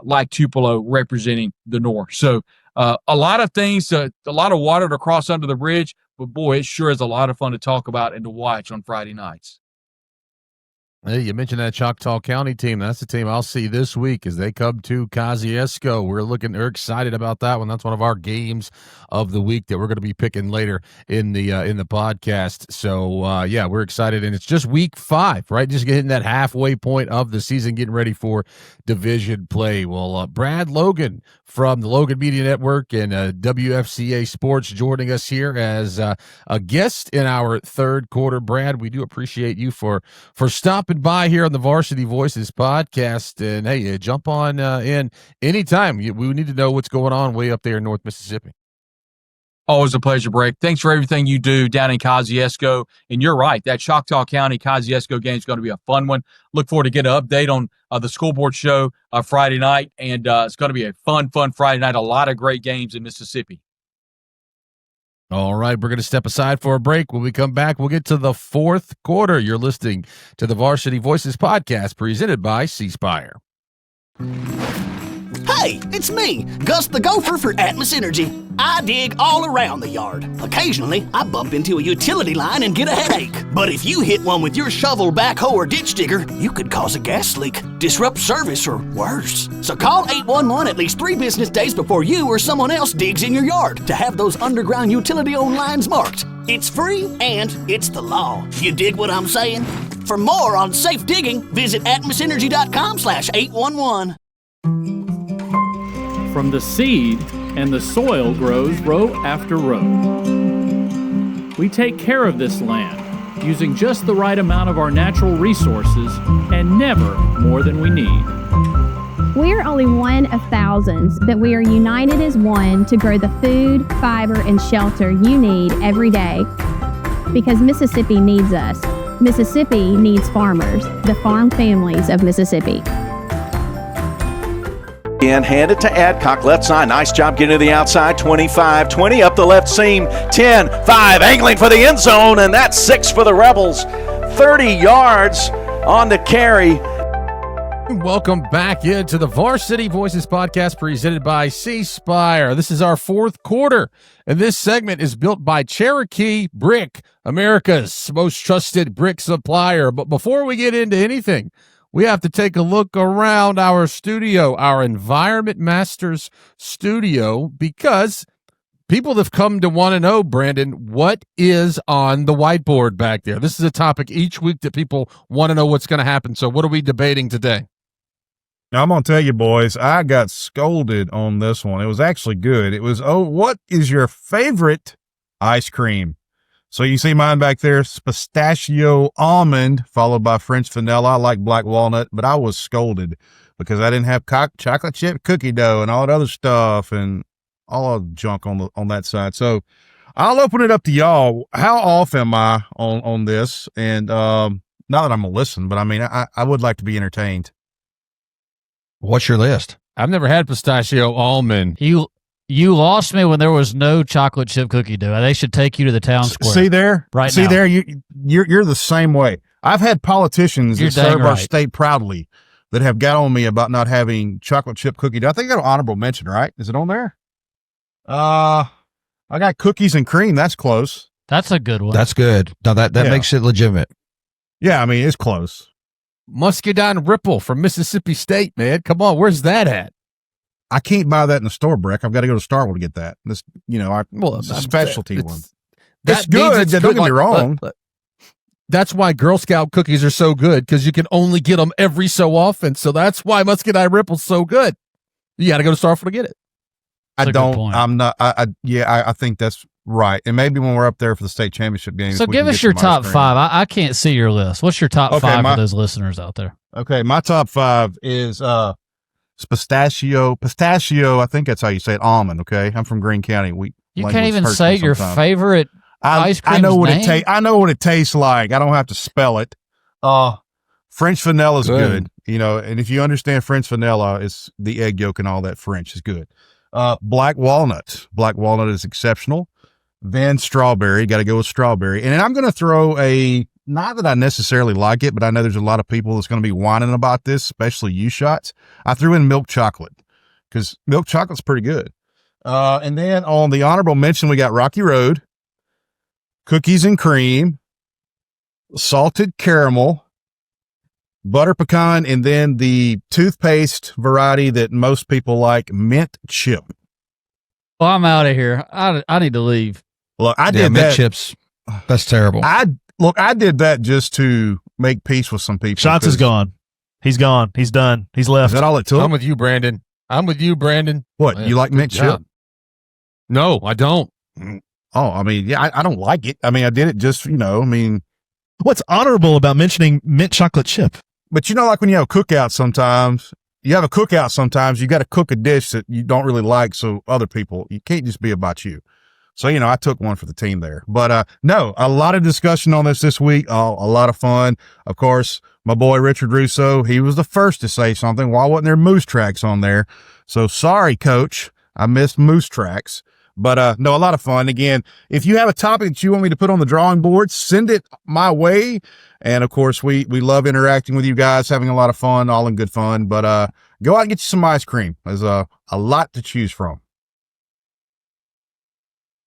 like Tupelo representing the North. So a lot of things, a lot of water to cross under the bridge, but boy, it sure is a lot of fun to talk about and to watch on Friday nights. Hey, you mentioned that Choctaw County team. That's the team I'll see this week as they come to Kosciuszko. We're excited about that one. That's one of our games of the week that we're going to be picking later in the podcast. So yeah, we're excited, and it's just week 5, right? Just getting that halfway point of the season, getting ready for division play. Well, Brad Logan from the Logan Media Network and WFCA Sports joining us here as a guest in our third quarter. Brad, we do appreciate you for stopping by here on the Varsity Voices podcast, and hey, jump on in anytime. We need to know what's going on way up there in North Mississippi. Always a pleasure, Break. Thanks for everything you do down in Kosciuszko. And you're right, that Choctaw County Kosciuszko game is going to be a fun one. Look forward to get an update on the school board show Friday night, and it's going to be a fun Friday night. A lot of great games in Mississippi. All right, we're going to step aside for a break. When we come back, we'll get to the fourth quarter. You're listening to the Varsity Voices podcast presented by C Spire. Hey, it's me, Gus the Gopher for Atmos Energy. I dig all around the yard. Occasionally, I bump into a utility line and get a headache. But if you hit one with your shovel, backhoe, or ditch digger, you could cause a gas leak, disrupt service, or worse. So call 811 at least 3 business days before you or someone else digs in your yard to have those underground utility-owned lines marked. It's free and it's the law. You dig what I'm saying? For more on safe digging, visit atmosenergy.com/811. From the seed, and the soil grows row after row. We take care of this land, using just the right amount of our natural resources and never more than we need. We are only one of thousands, but we are united as one to grow the food, fiber, and shelter you need every day. Because Mississippi needs us. Mississippi needs farmers, the farm families of Mississippi. And hand it to Adcock, left side. Nice job getting to the outside. 25-20 up the left seam. 10-5 angling for the end zone, and that's 6 for the Rebels. 30 yards on the carry. Welcome back into the Varsity Voices podcast presented by C Spire. This is our fourth quarter, and this segment is built by Cherokee Brick, America's most trusted brick supplier. But before we get into anything, we have to take a look around our studio, our Environment Masters studio, because people have come to want to know, Brandon, what is on the whiteboard back there? This is a topic each week that people want to know what's going to happen. So what are we debating today? Now, I'm going to tell you, boys, I got scolded on this one. It was actually good. It was, what is your favorite ice cream? So you see mine back there, it's pistachio almond, followed by French vanilla. I like black walnut, but I was scolded because I didn't have chocolate chip cookie dough and all that other stuff and all the junk on that side. So I'll open it up to y'all. How off am I on this? And not that I'm going to listen, but I mean, I would like to be entertained. What's your list? I've never had pistachio almond. You lost me when there was no chocolate chip cookie dough. They should take you to the town square. See there? Right See now. there? You're the same way. I've had politicians that serve our state proudly that have got on me about not having chocolate chip cookie dough. I think I got an honorable mention, right? Is it on there? I got cookies and cream. That's close. That's a good one. That's good. Now that makes it legitimate. Yeah, I mean, it's close. Muscadine Ripple from Mississippi State, man. Come on, where's that at? I can't buy that in the store, Breck. I've got to go to Starkville to get that. This, it's a specialty one. It's good. Don't get me wrong. That's why Girl Scout cookies are so good, because you can only get them every so often. So that's why Muscadine Ripple's so good. You got to go to Starkville to get it. I don't. I'm not. I think that's Right. And maybe when we're up there for the state championship games. So give us your top 5. I can't see your list. What's your top 5 for those listeners out there? Okay, my top 5 is pistachio. I think that's how you say it. Almond. Okay, I'm from Greene County. You can't even say your favorite ice cream. I know what it tastes. I know what it tastes like. I don't have to spell it. French vanilla is good. And if you understand French vanilla, it's the egg yolk and all that French is good. Black walnut. Black walnut is exceptional. Then strawberry. Got to go with strawberry. And then I'm going to throw not that I necessarily like it, but I know there's a lot of people that's going to be whining about this, especially U-Shots. I threw in milk chocolate because milk chocolate's pretty good. And then on the honorable mention, we got Rocky Road, cookies and cream, salted caramel, butter pecan, and then the toothpaste variety that most people like, mint chip. Well, I'm out of here. I need to leave. Look, I did mint that. Chips. That's terrible. I did that just to make peace with some people. Shots is gone. He's gone. He's done. He's left. Is that all it took? I'm with you, Brandon. What? Man, you like mint chip? No, I don't. Oh, I mean, yeah, I don't like it. I mean, I did it just, what's honorable about mentioning mint chocolate chip? But like when you have a cookout sometimes, you got to cook a dish that you don't really like. So other people, you can't just be about you. So, I took one for the team there. But no, a lot of discussion on this week. A lot of fun. Of course, my boy Richard Russo, he was the first to say something. Why wasn't there moose tracks on there? So sorry, Coach. I missed moose tracks. But no, a lot of fun. Again, if you have a topic that you want me to put on the drawing board, send it my way. And of course, we love interacting with you guys, having a lot of fun, all in good fun. But go out and get you some ice cream. There's a lot to choose from.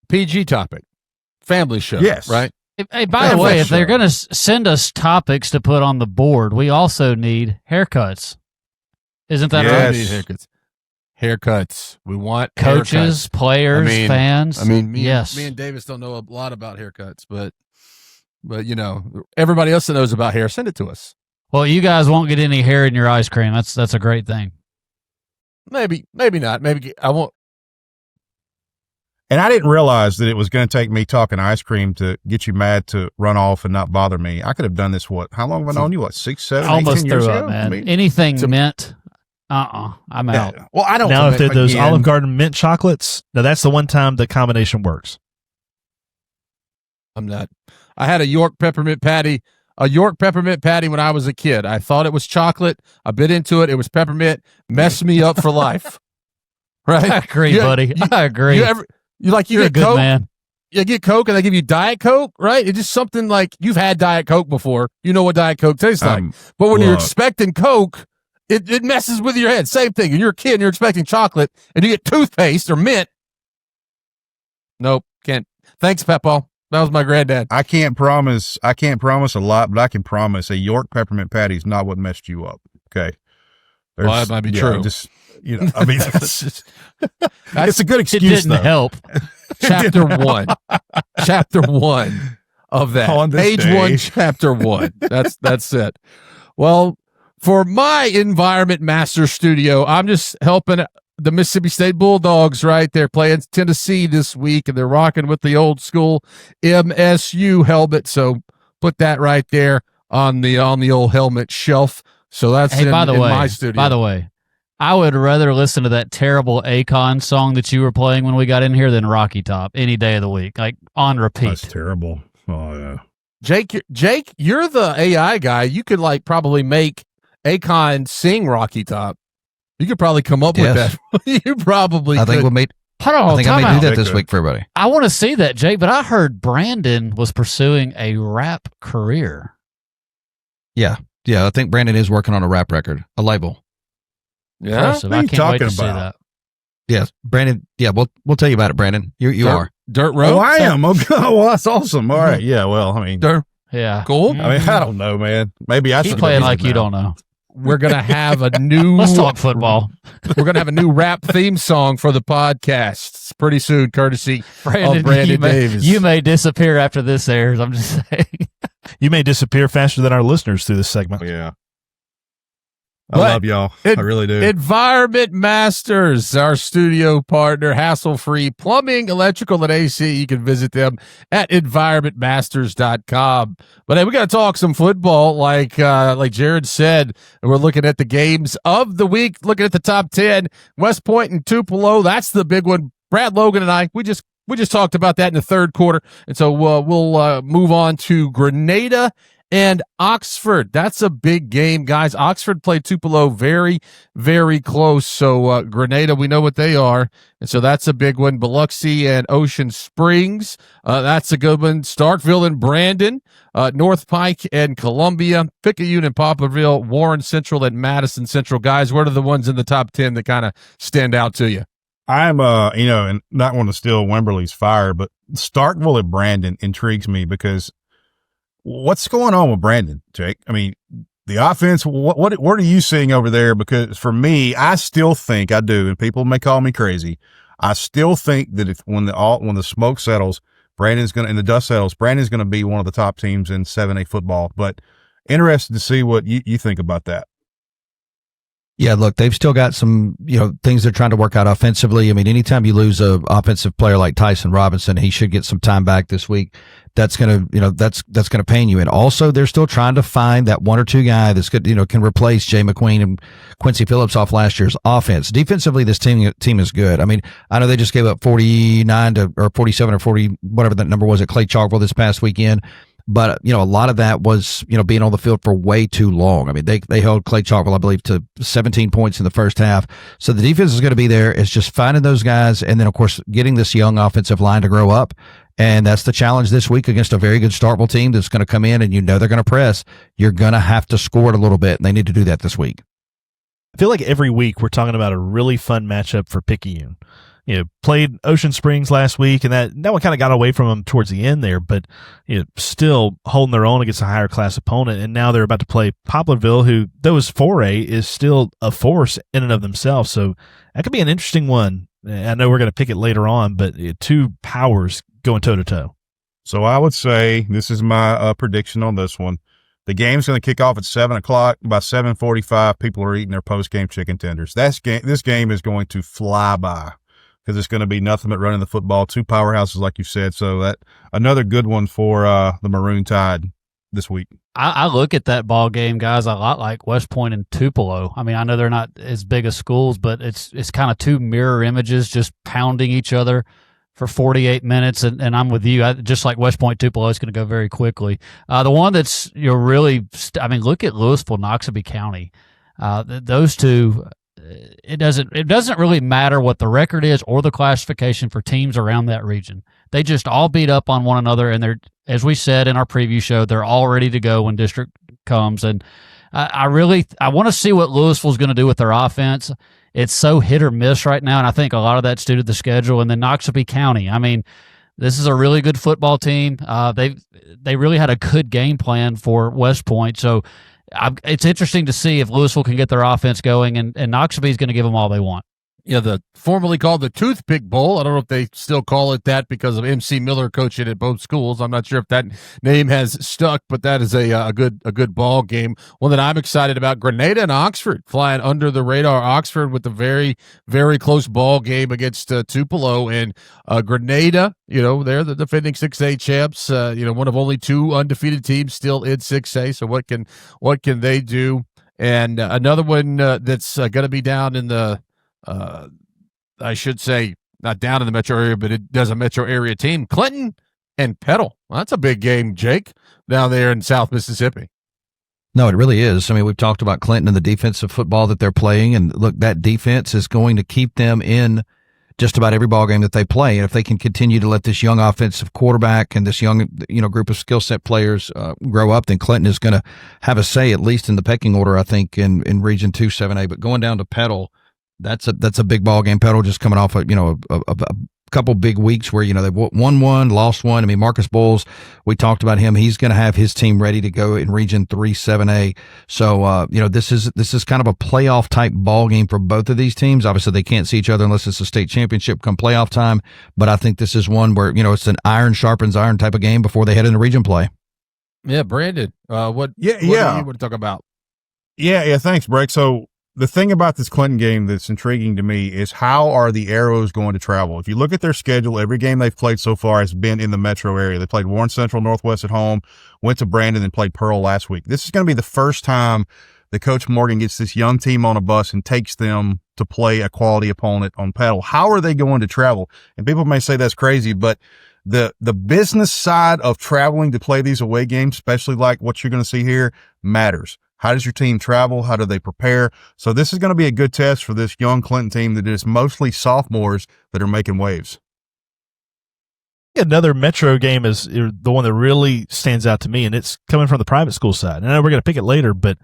PG topic, family show. Yes. Right. Hey, by the way, if they're going to send us topics to put on the board, we also need haircuts. Isn't that right? We need haircuts. We want coaches, haircuts. players, fans. Me yes. Me and Davis don't know a lot about haircuts, but everybody else that knows about hair, send it to us. Well, you guys won't get any hair in your ice cream. That's a great thing. Maybe not. Maybe I won't. And I didn't realize that it was going to take me talking ice cream to get you mad to run off and not bother me. I could have done this. How long have I known you? 6, 7, almost 18 years threw up, ago? man. Anything mint? I'm out. Well, I don't. Now, if they're those Olive Garden mint chocolates, now that's the one time the combination works. I'm not. I had a York peppermint patty when I was a kid. I thought it was chocolate. I bit into it. It was peppermint. Messed me up for life. Right? I agree, buddy. I agree. You You're get a good Coke, man. You get Coke and they give you Diet Coke, right? It's just something like you've had Diet Coke before. You know what Diet Coke tastes like. But when you're expecting Coke, it messes with your head. Same thing. And you're a kid and you're expecting chocolate and you get toothpaste or mint. Nope, can't. Thanks, Peppo. That was my granddad. I can't promise a lot, but I can promise a York peppermint patty is not what messed you up. Okay. Well, that might be true. Just, I mean, it's a good excuse. It didn't help. Chapter 1 of that. Page 1, chapter 1. That's it. Well, for my Environment Master Studio, I'm just helping the Mississippi State Bulldogs, right? They're playing Tennessee this week, and they're rocking with the old school MSU helmet. So put that right there on the old helmet shelf. So that's in my studio. By the way, I would rather listen to that terrible Akon song that you were playing when we got in here than Rocky Top any day of the week, like on repeat. That's terrible. Oh yeah, Jake, you're the AI guy. You could probably make Akon sing Rocky Top. You could probably come up with that. You probably. I think could. I may do that this week for everybody. I want to see that, Jake. But I heard Brandon was pursuing a rap career. Yeah. I think Brandon is working on a rap record, a label. Yeah, what are you talking about? Yes, Brandon. Yeah, we'll tell you about it, Brandon. You are Dirt Road. Oh, I am. Okay, well, that's awesome. All right. Yeah. Well, I mean, yeah, cool. I mean, I don't know, man. Maybe I should. Keep playing like you don't know. We're gonna have a new. Let's talk football. We're gonna have a new rap theme song for the podcast pretty soon, courtesy of Brandon Davis. You may disappear after this airs. I'm just saying. You may disappear faster than our listeners through this segment. Yeah. I love y'all. I really do. Environment Masters, our studio partner, hassle-free plumbing, electrical, and AC. You can visit them at environmentmasters.com. But hey, we got to talk some football, like Jared said. We're looking at the games of the week, looking at the top 10. West Point and Tupelo, that's the big one. Brad Logan and I, we just talked about that in the third quarter, and so we'll move on to Grenada and Oxford. That's a big game, guys. Oxford played Tupelo very, very close. So Grenada, we know what they are, and so that's a big one. Biloxi and Ocean Springs, that's a good one. Starkville and Brandon, North Pike and Columbia, Picayune and Poplarville, Warren Central and Madison Central. Guys, what are the ones in the top 10 that kind of stand out to you? I'm, and not want to steal Wimberley's fire, but Starkville and Brandon intrigues me because what's going on with Brandon, Jake? I mean, the offense, what are you seeing over there? Because for me, I still think I do, and people may call me crazy. I still think that when the smoke settles, and the dust settles, Brandon's going to be one of the top teams in 7A football. But interested to see what you think about that. Yeah, look, they've still got some, things they're trying to work out offensively. I mean, anytime you lose a offensive player like Tyson Robinson, he should get some time back this week. That's going to, that's going to pain you. And also they're still trying to find that one or two guy that's good, can replace Jay McQueen and Quincy Phillips off last year's offense. Defensively, this team is good. I mean, I know they just gave up 47 or 40, whatever that number was at Clay Chalkville this past weekend. But, a lot of that was, being on the field for way too long. I mean, they held Clay Chalkville, I believe, to 17 points in the first half. So the defense is going to be there. It's just finding those guys and then, of course, getting this young offensive line to grow up. And that's the challenge this week against a very good Starkville team that's going to come in and they're going to press. You're going to have to score it a little bit, and they need to do that this week. I feel like every week we're talking about a really fun matchup for Picayune. Played Ocean Springs last week, and that one kind of got away from them towards the end there, but still holding their own against a higher class opponent. And now they're about to play Poplarville, who, though is 4A, is still a force in and of themselves. So that could be an interesting one. I know we're going to pick it later on, but two powers going toe to toe. So I would say this is my prediction on this one. The game's going to kick off at 7 o'clock. By 7:45, people are eating their post-game chicken tenders. This game is going to fly by, because it's going to be nothing but running the football. Two powerhouses, like you said. So that another good one for the Maroon Tide this week. I look at that ball game, guys, a lot like West Point and Tupelo. I mean, I know they're not as big as schools, but it's kind of two mirror images just pounding each other for 48 minutes. And I'm with you. Just like West Point, Tupelo, it's going to go very quickly. The one that's really, look at Louisville, Noxubee County. Those two. It doesn't really matter what the record is or the classification for teams around that region. They just all beat up on one another, and they're, as we said in our preview show, they're all ready to go when district comes. And I want to see what Louisville's going to do with their offense. It's so hit or miss right now, and I think a lot of that's due to the schedule. And then Noxubee County, this is a really good football team. They really had a good game plan for West Point, so it's interesting to see if Louisville can get their offense going, and Noxubee is going to give them all they want. The formerly called the Toothpick Bowl. I don't know if they still call it that because of MC Miller coaching at both schools. I'm not sure if that name has stuck, but that is a good ball game. One that I'm excited about: Grenada and Oxford flying under the radar. Oxford with a very, very close ball game against Tupelo, and Grenada. They're the defending 6A champs. One of only two undefeated teams still in 6A. So what can they do? And another one that's going to be down in the I should say not down in the metro area, but it does a metro area team. Clinton and Petal. Well, that's a big game, Jake, down there in South Mississippi. No, it really is. We've talked about Clinton and the defensive football that they're playing, and look, that defense is going to keep them in just about every ball game that they play. And if they can continue to let this young offensive quarterback and this young, group of skill set players grow up, then Clinton is going to have a say, at least in the pecking order, I think, in Region 2 7A. But going down to Petal, that's a big ball game. Petal just coming off a couple big weeks where they've won one, lost one. Marcus Bowles, we talked about him. He's going to have his team ready to go in Region 3 7A. So this is kind of a playoff type ball game for both of these teams. Obviously, they can't see each other unless it's a state championship come playoff time. But I think this is one where it's an iron sharpens iron type of game before they head into region play. Yeah, Brandon. What do you want to talk about? Yeah, thanks, Break. So the thing about this Clinton game that's intriguing to me is how are the Arrows going to travel? If you look at their schedule, every game they've played so far has been in the metro area. They played Warren Central Northwest at home, went to Brandon, and played Pearl last week. This is going to be the first time that Coach Morgan gets this young team on a bus and takes them to play a quality opponent on paddle. How are they going to travel? And people may say that's crazy, but the business side of traveling to play these away games, especially like what you're going to see here, matters. How does your team travel? How do they prepare? So this is going to be a good test for this young Clinton team that is mostly sophomores that are making waves. Another metro game is the one that really stands out to me, and it's coming from the private school side. And I know we're going to pick it later, but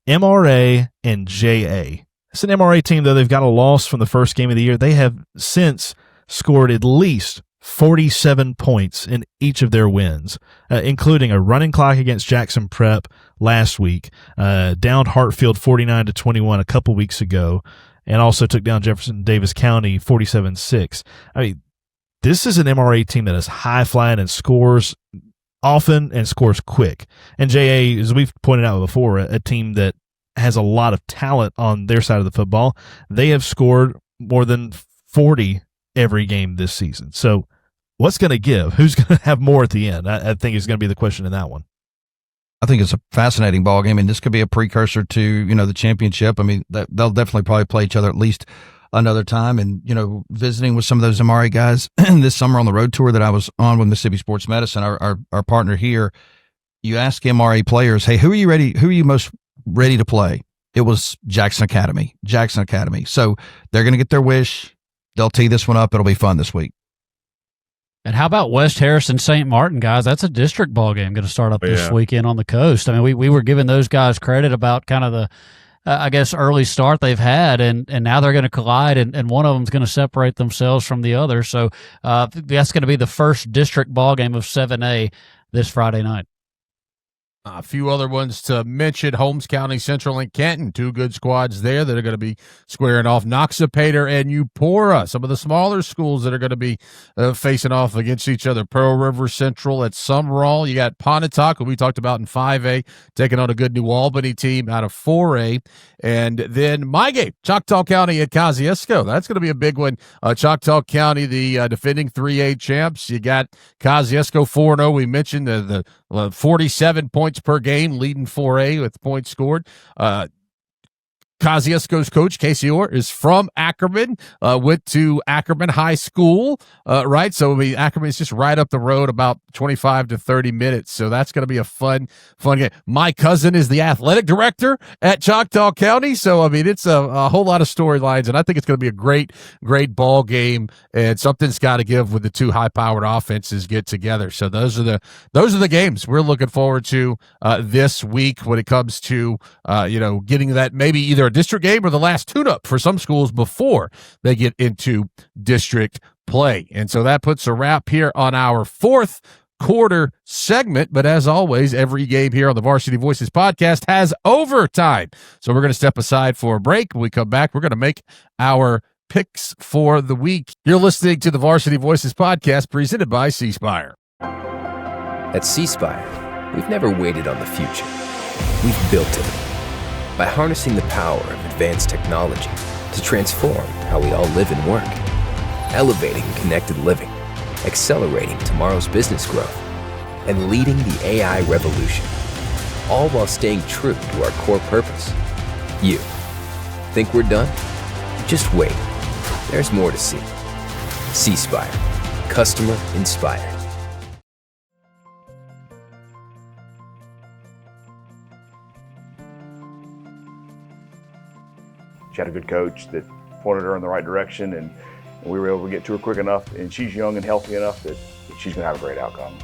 MRA and JA. It's an MRA team, though. They've got a loss from the first game of the year. They have since scored at least 47 points in each of their wins, including a running clock against Jackson Prep last week, downed Hartfield 49-21 a couple weeks ago, and also took down Jefferson Davis County 47-6. I mean, this is an MRA team that is high flying and scores often and scores quick. And JA, as we've pointed out before, a team that has a lot of talent on their side of the football. They have scored more than 40 every game this season. So what's going to give? Who's going to have more at the end? I think is going to be the question in that one. I think it's a fascinating ball game, and this could be a precursor to, the championship. I mean, they'll definitely probably play each other at least another time. And, visiting with some of those MRA guys this summer on the road tour that I was on with Mississippi Sports Medicine, our partner here, you ask MRA players, hey, who are you most ready to play? It was Jackson Academy. So they're going to get their wish. They'll tee this one up. It'll be fun this week. And how about West Harrison St. Martin, guys? That's a district ball game going to start up this weekend on the coast. I mean, we were giving those guys credit about kind of the, early start they've had, and now they're going to collide, and one of them's going to separate themselves from the other. So that's going to be the first district ball game of 7A this Friday night. A few other ones to mention: Holmes County, Central, and Kenton. Two good squads there that are going to be squaring off. Noxapater and Eupora, some of the smaller schools that are going to be facing off against each other. Pearl River Central at Sumrall. You got Pontotoc, who we talked about in 5A, taking on a good New Albany team out of 4A. And then my game, Choctaw County at Kosciuszko. That's going to be a big one. Choctaw County, the defending 3A champs. You got Kosciuszko 4-0. We mentioned the 47 points per game, leading 4A with points scored. Kosciuszko's coach, Casey Orr, is from Ackerman, went to Ackerman High School, right? So Ackerman is just right up the road, about 25 to 30 minutes. So that's going to be a fun game. My cousin is the athletic director at Choctaw County. So, it's a whole lot of storylines, and I think it's going to be a great ball game, and something's got to give with the two high-powered offenses get together. So those are the games we're looking forward to this week when it comes to, getting that maybe either a district game or the last tune-up for some schools before they get into district play. And so that puts a wrap here on our fourth quarter segment. But as always, every game here on the Varsity Voices podcast has overtime. So we're going to step aside for a break. When we come back, we're going to make our picks for the week. You're listening to the Varsity Voices podcast presented by C Spire. At C Spire, we've never waited on the future. We've built it. By harnessing the power of advanced technology to transform how we all live and work, elevating connected living, accelerating tomorrow's business growth, and leading the AI revolution, all while staying true to our core purpose. You think we're done? Just wait. There's more to see. C Spire. Customer inspired. She had a good coach that pointed her in the right direction, and we were able to get to her quick enough, and she's young and healthy enough that she's going to have a great outcome.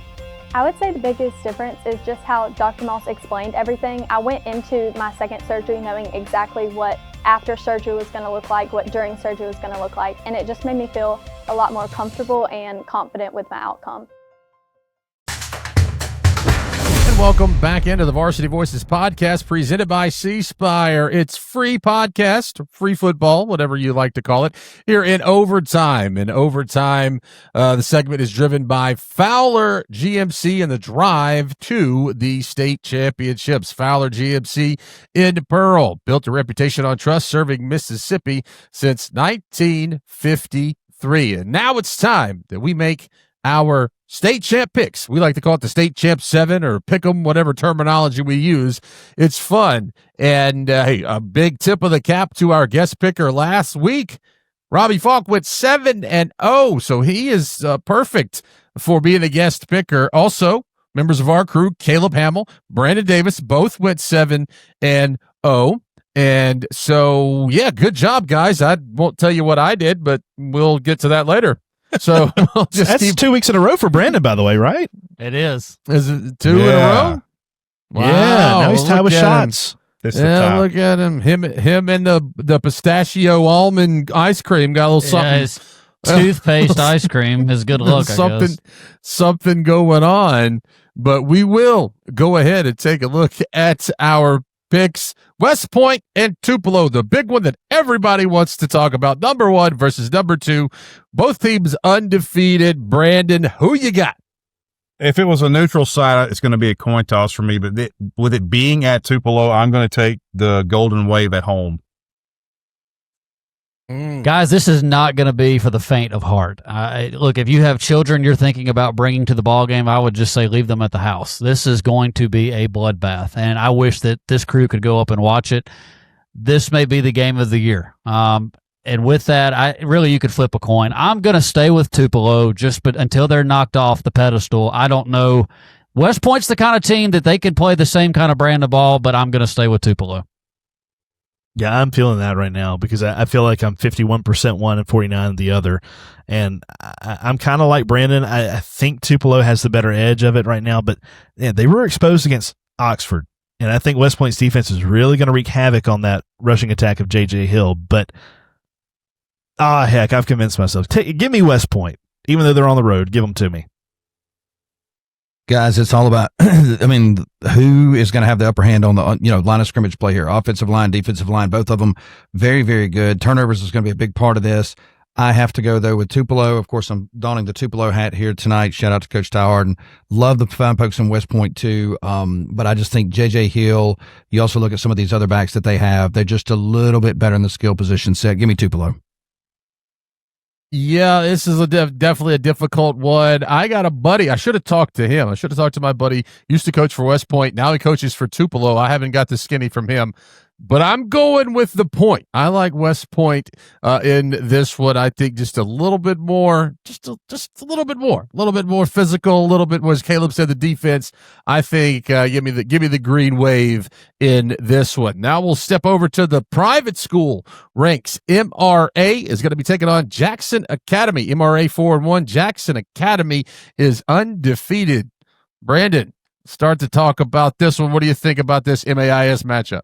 I would say the biggest difference is just how Dr. Moss explained everything. I went into my second surgery knowing exactly what after surgery was going to look like, what during surgery was going to look like, and it just made me feel a lot more comfortable and confident with my outcome. welcome back into the Varsity Voices podcast presented by C Spire. It's free podcast, free football, whatever you like to call it, here in overtime. In overtime, the segment is driven by Fowler GMC and the drive to the state championships. Fowler GMC in Pearl built a reputation on trust, serving Mississippi since 1953. And now it's time that we make our state champ picks. We like to call it the state champ 7 or pick 'em, whatever terminology we use. It's fun. And hey, a big tip of the cap to our guest picker last week. Robbie Falk went 7-0, so he is perfect for being a guest picker. Also, members of our crew, Caleb Hamill, Brandon Davis, both went 7-0. And so, yeah, good job, guys. I won't tell you what I did, but we'll get to that later. So we'll just that's 2 weeks in a row for Brandon, by the way, right? It is. Is it 2 in a row? Wow. Yeah, now he's tied with shots. Yeah, look at him. Him and the pistachio almond ice cream got a little something. His toothpaste ice cream is good luck, I guess. Something going on. But we will go ahead and take a look at our picks. West Point and Tupelo, the big one that everybody wants to talk about. Number 1 versus number 2. Both teams undefeated. Brandon, who you got? If it was a neutral side, it's going to be a coin toss for me. But with it being at Tupelo, I'm going to take the Golden Wave at home. Guys, this is not going to be for the faint of heart. Look, if you have children you're thinking about bringing to the ball game, I would just say leave them at the house. This is going to be a bloodbath, and I wish that this crew could go up and watch it. This may be the game of the year. And with that, you could flip a coin. I'm going to stay with Tupelo but until they're knocked off the pedestal. I don't know. West Point's the kind of team that they can play the same kind of brand of ball, but I'm going to stay with Tupelo. Yeah, I'm feeling that right now because I feel like I'm 51% one and 49% the other. And I'm kind of like Brandon. I think Tupelo has the better edge of it right now, but yeah, they were exposed against Oxford. And I think West Point's defense is really going to wreak havoc on that rushing attack of J.J. Hill. But, heck, I've convinced myself. Give me West Point. Even though they're on the road, give them to me. Guys, it's all about, who is going to have the upper hand on the, line of scrimmage play here? Offensive line, defensive line, both of them very, very good. Turnovers is going to be a big part of this. I have to go, though, with Tupelo. Of course, I'm donning the Tupelo hat here tonight. Shout out to Coach Ty Harden. Love the fine folks in West Point, too. But I just think J.J. Hill, you also look at some of these other backs that they have. They're just a little bit better in the skill position set. Give me Tupelo. Yeah, this is definitely a difficult one. I got a buddy. I should have talked to him. I should have talked to my buddy. Used to coach for West Point. Now he coaches for Tupelo. I haven't got the skinny from him. But I'm going with the point. I like West Point in this one. I think just a little bit more, just a little bit more physical, a little bit more, as Caleb said, the defense. I think give me the green wave in this one. Now we'll step over to the private school ranks. MRA is going to be taking on Jackson Academy. MRA 4-1. Jackson Academy is undefeated. Brandon, start to talk about this one. What do you think about this MAIS matchup?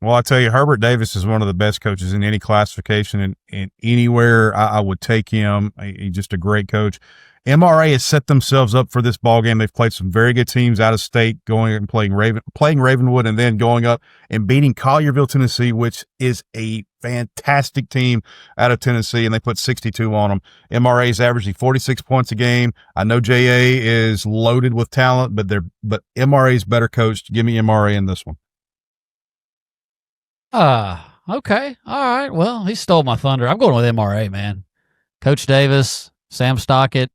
Well, I tell you, Herbert Davis is one of the best coaches in any classification and anywhere I would take him. He's just a great coach. MRA has set themselves up for this ball game. They've played some very good teams out of state, going and playing Ravenwood, and then going up and beating Collierville, Tennessee, which is a fantastic team out of Tennessee, and they put 62 on them. MRA is averaging 46 points a game. I know JA is loaded with talent, but MRA is better coached. Give me MRA in this one. Okay. All right. Well, he stole my thunder. I'm going with MRA, man. Coach Davis, Sam Stockett.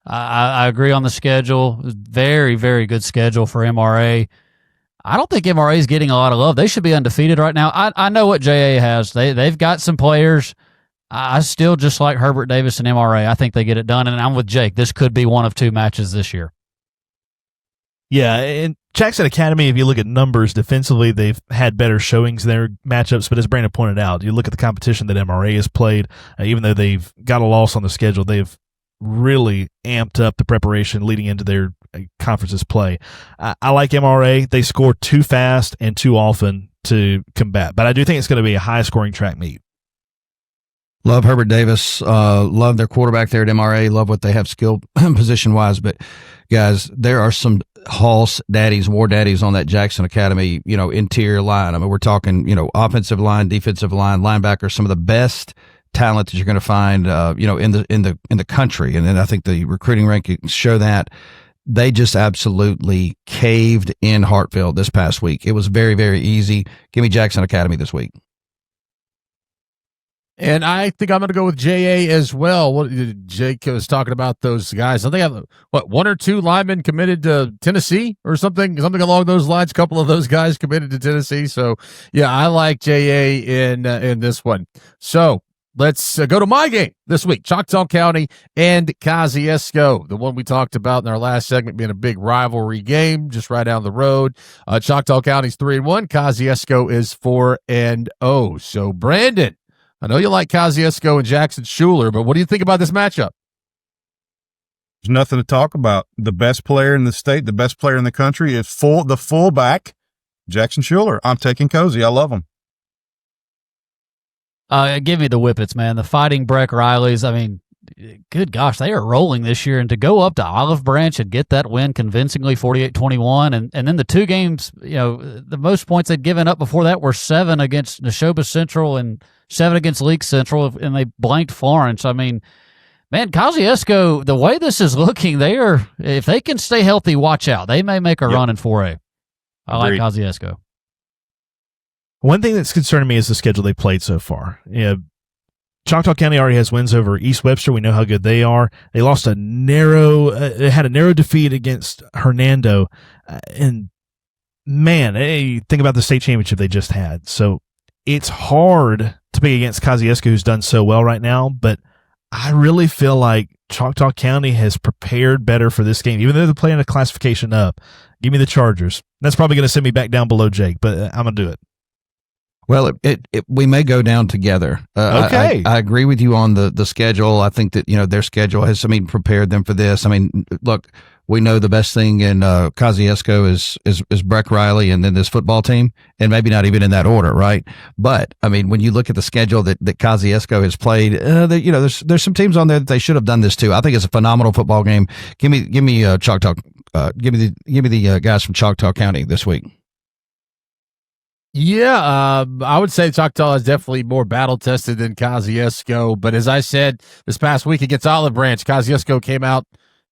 I agree on the schedule. Very, very good schedule for MRA. I don't think MRA is getting a lot of love. They should be undefeated right now. I know what JA has. They've got some players. I still just like Herbert Davis and MRA. I think they get it done, and I'm with Jake. This could be one of 2 matches this year. Yeah, and Jackson Academy, if you look at numbers defensively, they've had better showings in their matchups. But as Brandon pointed out, you look at the competition that MRA has played, even though they've got a loss on the schedule, they've really amped up the preparation leading into their conference's play. I like MRA. They score too fast and too often to combat. But I do think it's going to be a high-scoring track meet. Love Herbert Davis. Love their quarterback there at MRA. Love what they have skill position-wise. But, guys, there are some Hoss daddies, war daddies on that Jackson Academy, interior line. I mean, we're talking, offensive line, defensive line, linebackers, some of the best talent that you're going to find, in the country. And then I think the recruiting rankings show that. They just absolutely caved in Hartfield this past week. It was very, very easy. Give me Jackson Academy this week. And I think I'm going to go with JA as well. What Jake was talking about those guys. I think I have one or two linemen committed to Tennessee or something along those lines. A couple of those guys committed to Tennessee. So yeah, I like JA in this one. So let's go to my game this week. Choctaw County and Kosciuszko, the one we talked about in our last segment being a big rivalry game just right down the road. Choctaw County's 3-1. Kosciuszko is 4-0. So Brandon, I know you like Kosciuszko and Jackson Schuler, but what do you think about this matchup? There's nothing to talk about. The best player in the state, the best player in the country is the fullback, Jackson Schuler. I'm taking Cozy. I love him. Give me the Whippets, man. The Fighting Breck Rileys. I mean, good gosh, they are rolling this year. And to go up to Olive Branch and get that win convincingly, 48-21, and then the two games, the most points they'd given up before that were 7 against Neshoba Central and 7 against Leake Central, and they blanked Florence. I mean, man, Kosciuszko, the way this is looking, if they can stay healthy, watch out. They may make a run in 4A. I like Kosciuszko. One thing that's concerning me is the schedule they played so far. Choctaw County already has wins over East Webster. We know how good they are. They lost had a narrow defeat against Hernando. And man, hey, think about the state championship they just had. So it's hard to be against Kosciuszko, who's done so well right now, but I really feel like Choctaw County has prepared better for this game, even though they're playing a classification up. Give me the Chargers. That's probably going to send me back down below Jake, but I'm going to do it. Well, we may go down together. Okay. I agree with you on the schedule. I think that, their schedule has, prepared them for this. I mean, look, we know the best thing in Kosciuszko is Breck Riley and then this football team, and maybe not even in that order, right? But, I mean, when you look at the schedule that Kosciuszko has played, there's some teams on there that they should have done this too. I think it's a phenomenal football game. Give me Choctaw. Give me the guys from Choctaw County this week. Yeah, I would say Choctaw is definitely more battle-tested than Kosciuszko, but as I said this past week against Olive Branch, Kosciuszko came out,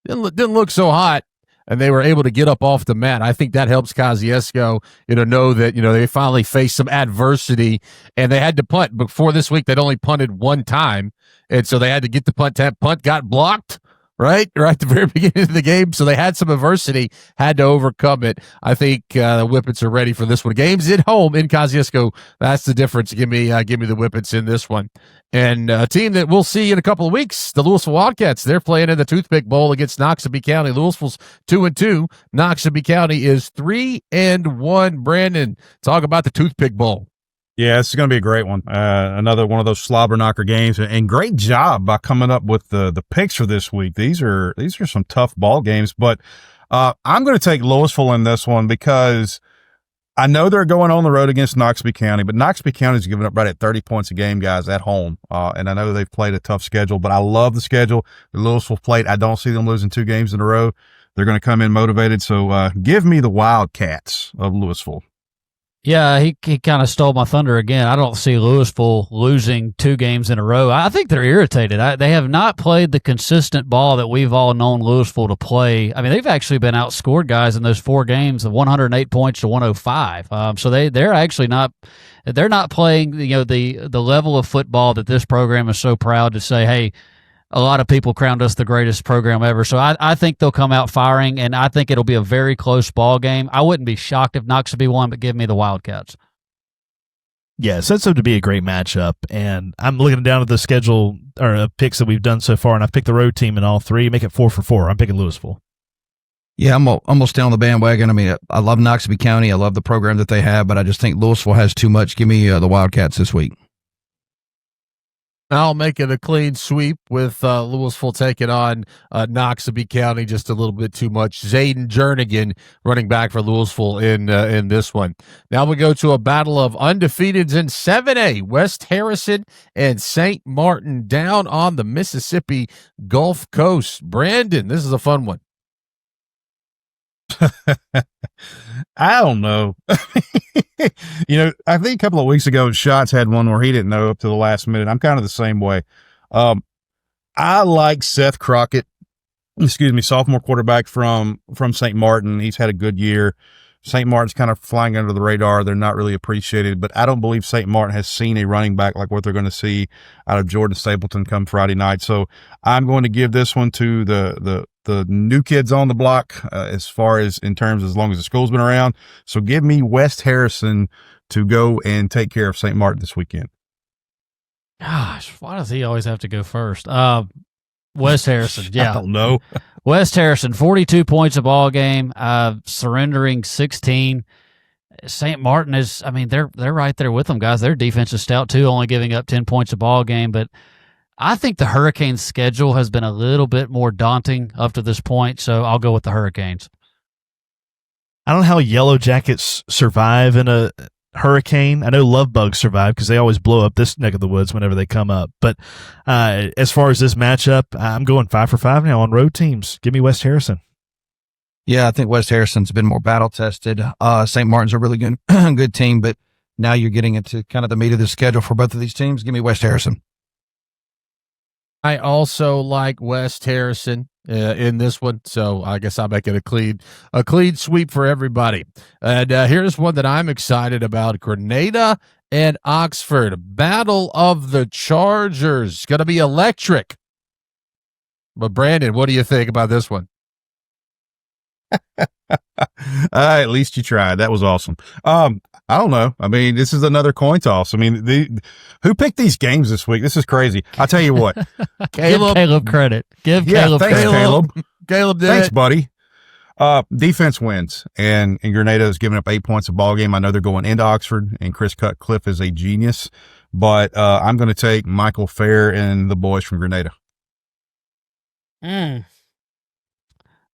didn't look so hot, and they were able to get up off the mat. I think that helps Kosciuszko, know that, they finally faced some adversity, and they had to punt. Before this week, they'd only punted one time, and so they had to get the punt. That punt got blocked. Right at the very beginning of the game. So they had some adversity, had to overcome it. I think the Whippets are ready for this one. Games at home in Kosciuszko. That's the difference. Give me the Whippets in this one. And a team that we'll see in a couple of weeks, the Louisville Wildcats. They're playing in the Toothpick Bowl against Noxubee County. Louisville's 2-2. Noxubee County is 3-1. Brandon, talk about the Toothpick Bowl. Yeah, this is going to be a great one. Another one of those slobber knocker games, and great job by coming up with the picks for this week. These are some tough ball games, but I'm going to take Louisville in this one because I know they're going on the road against Noxubee County, but Noxubee County's giving up right at 30 points a game, guys, at home. And I know they've played a tough schedule, but I love the schedule that Louisville played. I don't see them losing 2 games in a row. They're going to come in motivated. So give me the Wildcats of Louisville. Yeah, he kind of stole my thunder again. I don't see Louisville losing 2 games in a row. I think they're irritated. They have not played the consistent ball that we've all known Louisville to play. I mean, they've actually been outscored guys in those 4 games of 108 points to 105. So they're actually not playing the level of football that this program is so proud to say, hey, a lot of people crowned us the greatest program ever. So I think they'll come out firing, and I think it'll be a very close ball game. I wouldn't be shocked if Noxubee won, but give me the Wildcats. Yeah, it sets up to be a great matchup, and I'm looking down at the schedule or picks that we've done so far, and I've picked the road team in all 3. Make it 4 for 4. I'm picking Louisville. Yeah, I'm almost down on the bandwagon. I mean, I love Noxubee County. I love the program that they have, but I just think Louisville has too much. Give me the Wildcats this week. I'll make it a clean sweep with Louisville taking on Noxubee County, just a little bit too much. Zayden Jernigan running back for Louisville in this one. Now we go to a battle of undefeateds in 7A. West Harrison and St. Martin down on the Mississippi Gulf Coast. Brandon, this is a fun one. I don't know. I think a couple of weeks ago, Shots had one where he didn't know up to the last minute. I'm kind of the same way. I like Seth Crockett, sophomore quarterback from St. Martin. He's had a good year. St. Martin's kind of flying under the radar. They're not really appreciated, but I don't believe St. Martin has seen a running back like what they're going to see out of Jordan Stapleton come Friday night. So I'm going to give this one to the new kids on the block as long as the school's been around. So give me West Harrison to go and take care of St. Martin this weekend. Gosh, why does he always have to go first? West Harrison, yeah. I don't know. West Harrison, 42 points a ball game, surrendering 16. St. Martin is, they're right there with them, guys. Their defense is stout too, only giving up 10 points a ball game. But I think the Hurricanes' schedule has been a little bit more daunting up to this point, so I'll go with the Hurricanes. I don't know how Yellow Jackets survive in a hurricane. I know love bugs survive because they always blow up this neck of the woods whenever they come up. But as far as this matchup, I'm going 5 for 5 now on road teams. Give me West Harrison. Yeah, I think West Harrison's been more battle tested. St. Martin's a really good team, but now you're getting into kind of the meat of the schedule for both of these teams. Give me West Harrison. I also like West Harrison in this one, so I guess I'll make it a clean sweep for everybody. And here's one that I'm excited about: Grenada and Oxford, Battle of the Chargers. Going to be electric. But Brandon, what do you think about this one? At least you tried. That was awesome. I don't know. This is another coin toss. Who picked these games this week? This is crazy. I'll tell you what. Caleb credit. Give Caleb thanks, credit. Caleb. Caleb did Thanks, it. buddy. Defense wins, and Grenada is giving up 8 points a ball game. I know they're going into Oxford, and Chris Cutcliffe is a genius, but I'm going to take Michael Fair and the boys from Grenada.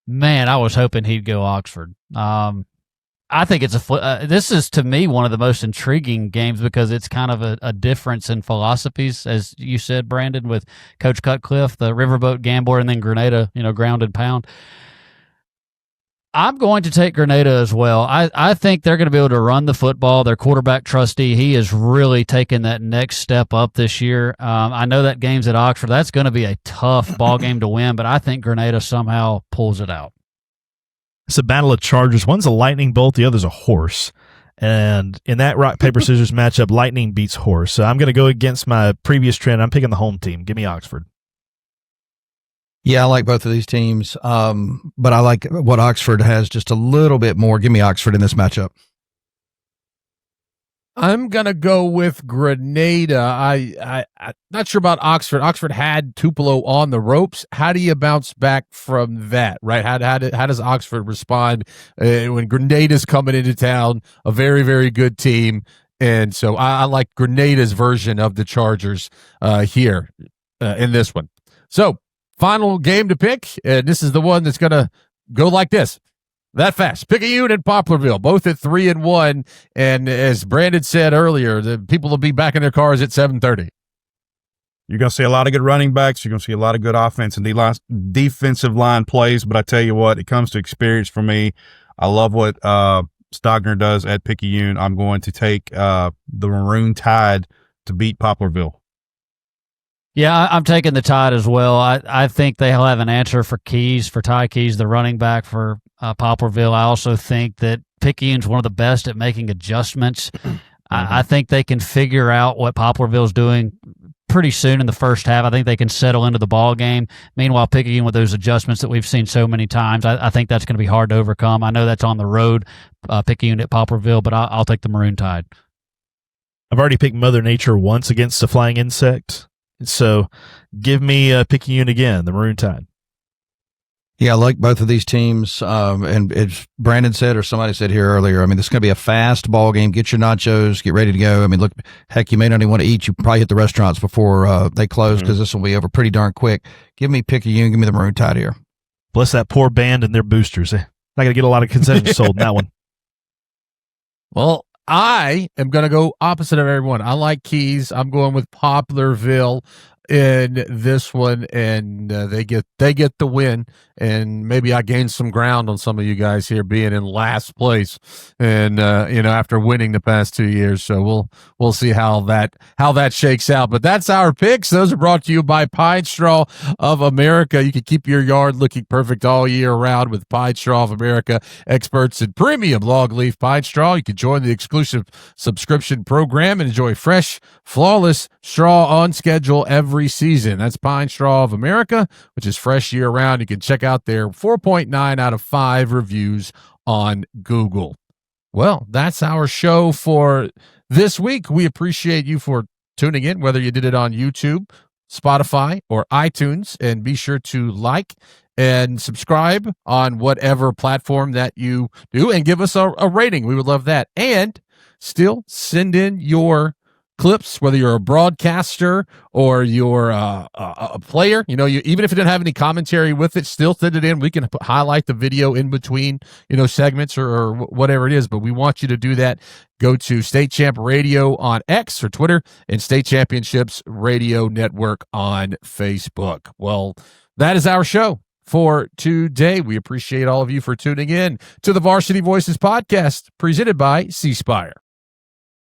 Man, I was hoping he'd go Oxford. I think it's this is, to me, one of the most intriguing games because it's kind of a difference in philosophies, as you said, Brandon, with Coach Cutcliffe, the riverboat gambler, and then Grenada, ground and pound. I'm going to take Grenada as well. I think they're going to be able to run the football. Their quarterback, Trustee, he has really taken that next step up this year. I know that game's at Oxford. That's going to be a tough ball game to win, but I think Grenada somehow pulls it out. It's a battle of Chargers. One's a lightning bolt, the other's a horse. And in that rock, paper, scissors matchup, lightning beats horse. So I'm going to go against my previous trend. I'm picking the home team. Give me Oxford. Yeah, I like both of these teams, but I like what Oxford has just a little bit more. Give me Oxford in this matchup. I'm going to go with Grenada. I'm not sure about Oxford. Oxford had Tupelo on the ropes. How do you bounce back from that, right? How does Oxford respond when Grenada's coming into town, a very, very good team? And so I like Grenada's version of the Chargers here in this one. So final game to pick, and this is the one that's going to go like this. That fast. Picayune and Poplarville, both at 3-1. And as Brandon said earlier, the people will be back in their cars at 7:30. You're going to see a lot of good running backs. You're going to see a lot of good offense and defensive line plays. But I tell you what, it comes to experience for me. I love what Stogner does at Picayune. I'm going to take the Maroon Tide to beat Poplarville. Yeah, I'm taking the Tide as well. I think they'll have an answer for Ty Keys, the running back for Poplarville. I also think that Picayune's one of the best at making adjustments. I think they can figure out what Poplarville's doing pretty soon in the first half. I think they can settle into the ball game. Meanwhile, Picayune, with those adjustments that we've seen so many times, I think that's going to be hard to overcome. I know that's on the road, Picayune at Poplarville, but I'll take the Maroon Tide. I've already picked Mother Nature once against the flying insect. So give me Picayune again, the Maroon Tide. Yeah, I like both of these teams. And as Brandon said, or somebody said here earlier, this is going to be a fast ball game. Get your nachos, get ready to go. Look, heck, you may not even want to eat. You probably hit the restaurants before they close because this will be over pretty darn quick. Give me Picayune. Give me the Maroon Tide here. Bless that poor band and their boosters. Not going to get a lot of concessions sold in that one. Well, I am going to go opposite of everyone. I like Keys. I'm going with Poplarville. in this one, and they get the win. And maybe I gained some ground on some of you guys here being in last place, and after winning the past 2 years. So we'll see how that shakes out. But that's our picks. Those are brought to you by Pine Straw of America. You can keep your yard looking perfect all year round with Pine Straw of America, experts in premium longleaf pine straw. You can join the exclusive subscription program and enjoy fresh, flawless straw on schedule every season. That's Pine Straw of America, which is fresh year round. You can check out their 4.9 out of 5 reviews on Google. Well, that's our show for this week. We appreciate you for tuning in, whether you did it on YouTube, Spotify, or iTunes, and be sure to like and subscribe on whatever platform that you do, and give us a rating. We would love that. And still send in your clips, whether you're a broadcaster or you're a player. Even if it didn't have any commentary with it, still send it in. We can highlight the video in between, segments or whatever it is. But we want you to do that. Go to State Champ Radio on X or Twitter, and State Championships Radio Network on Facebook. Well, that is our show for today. We appreciate all of you for tuning in to the Varsity Voices podcast, presented by C Spire.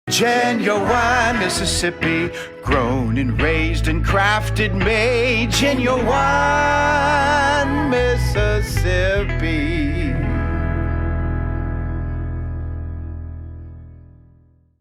Genuine Mississippi, grown and raised and crafted, made. Genuine Mississippi.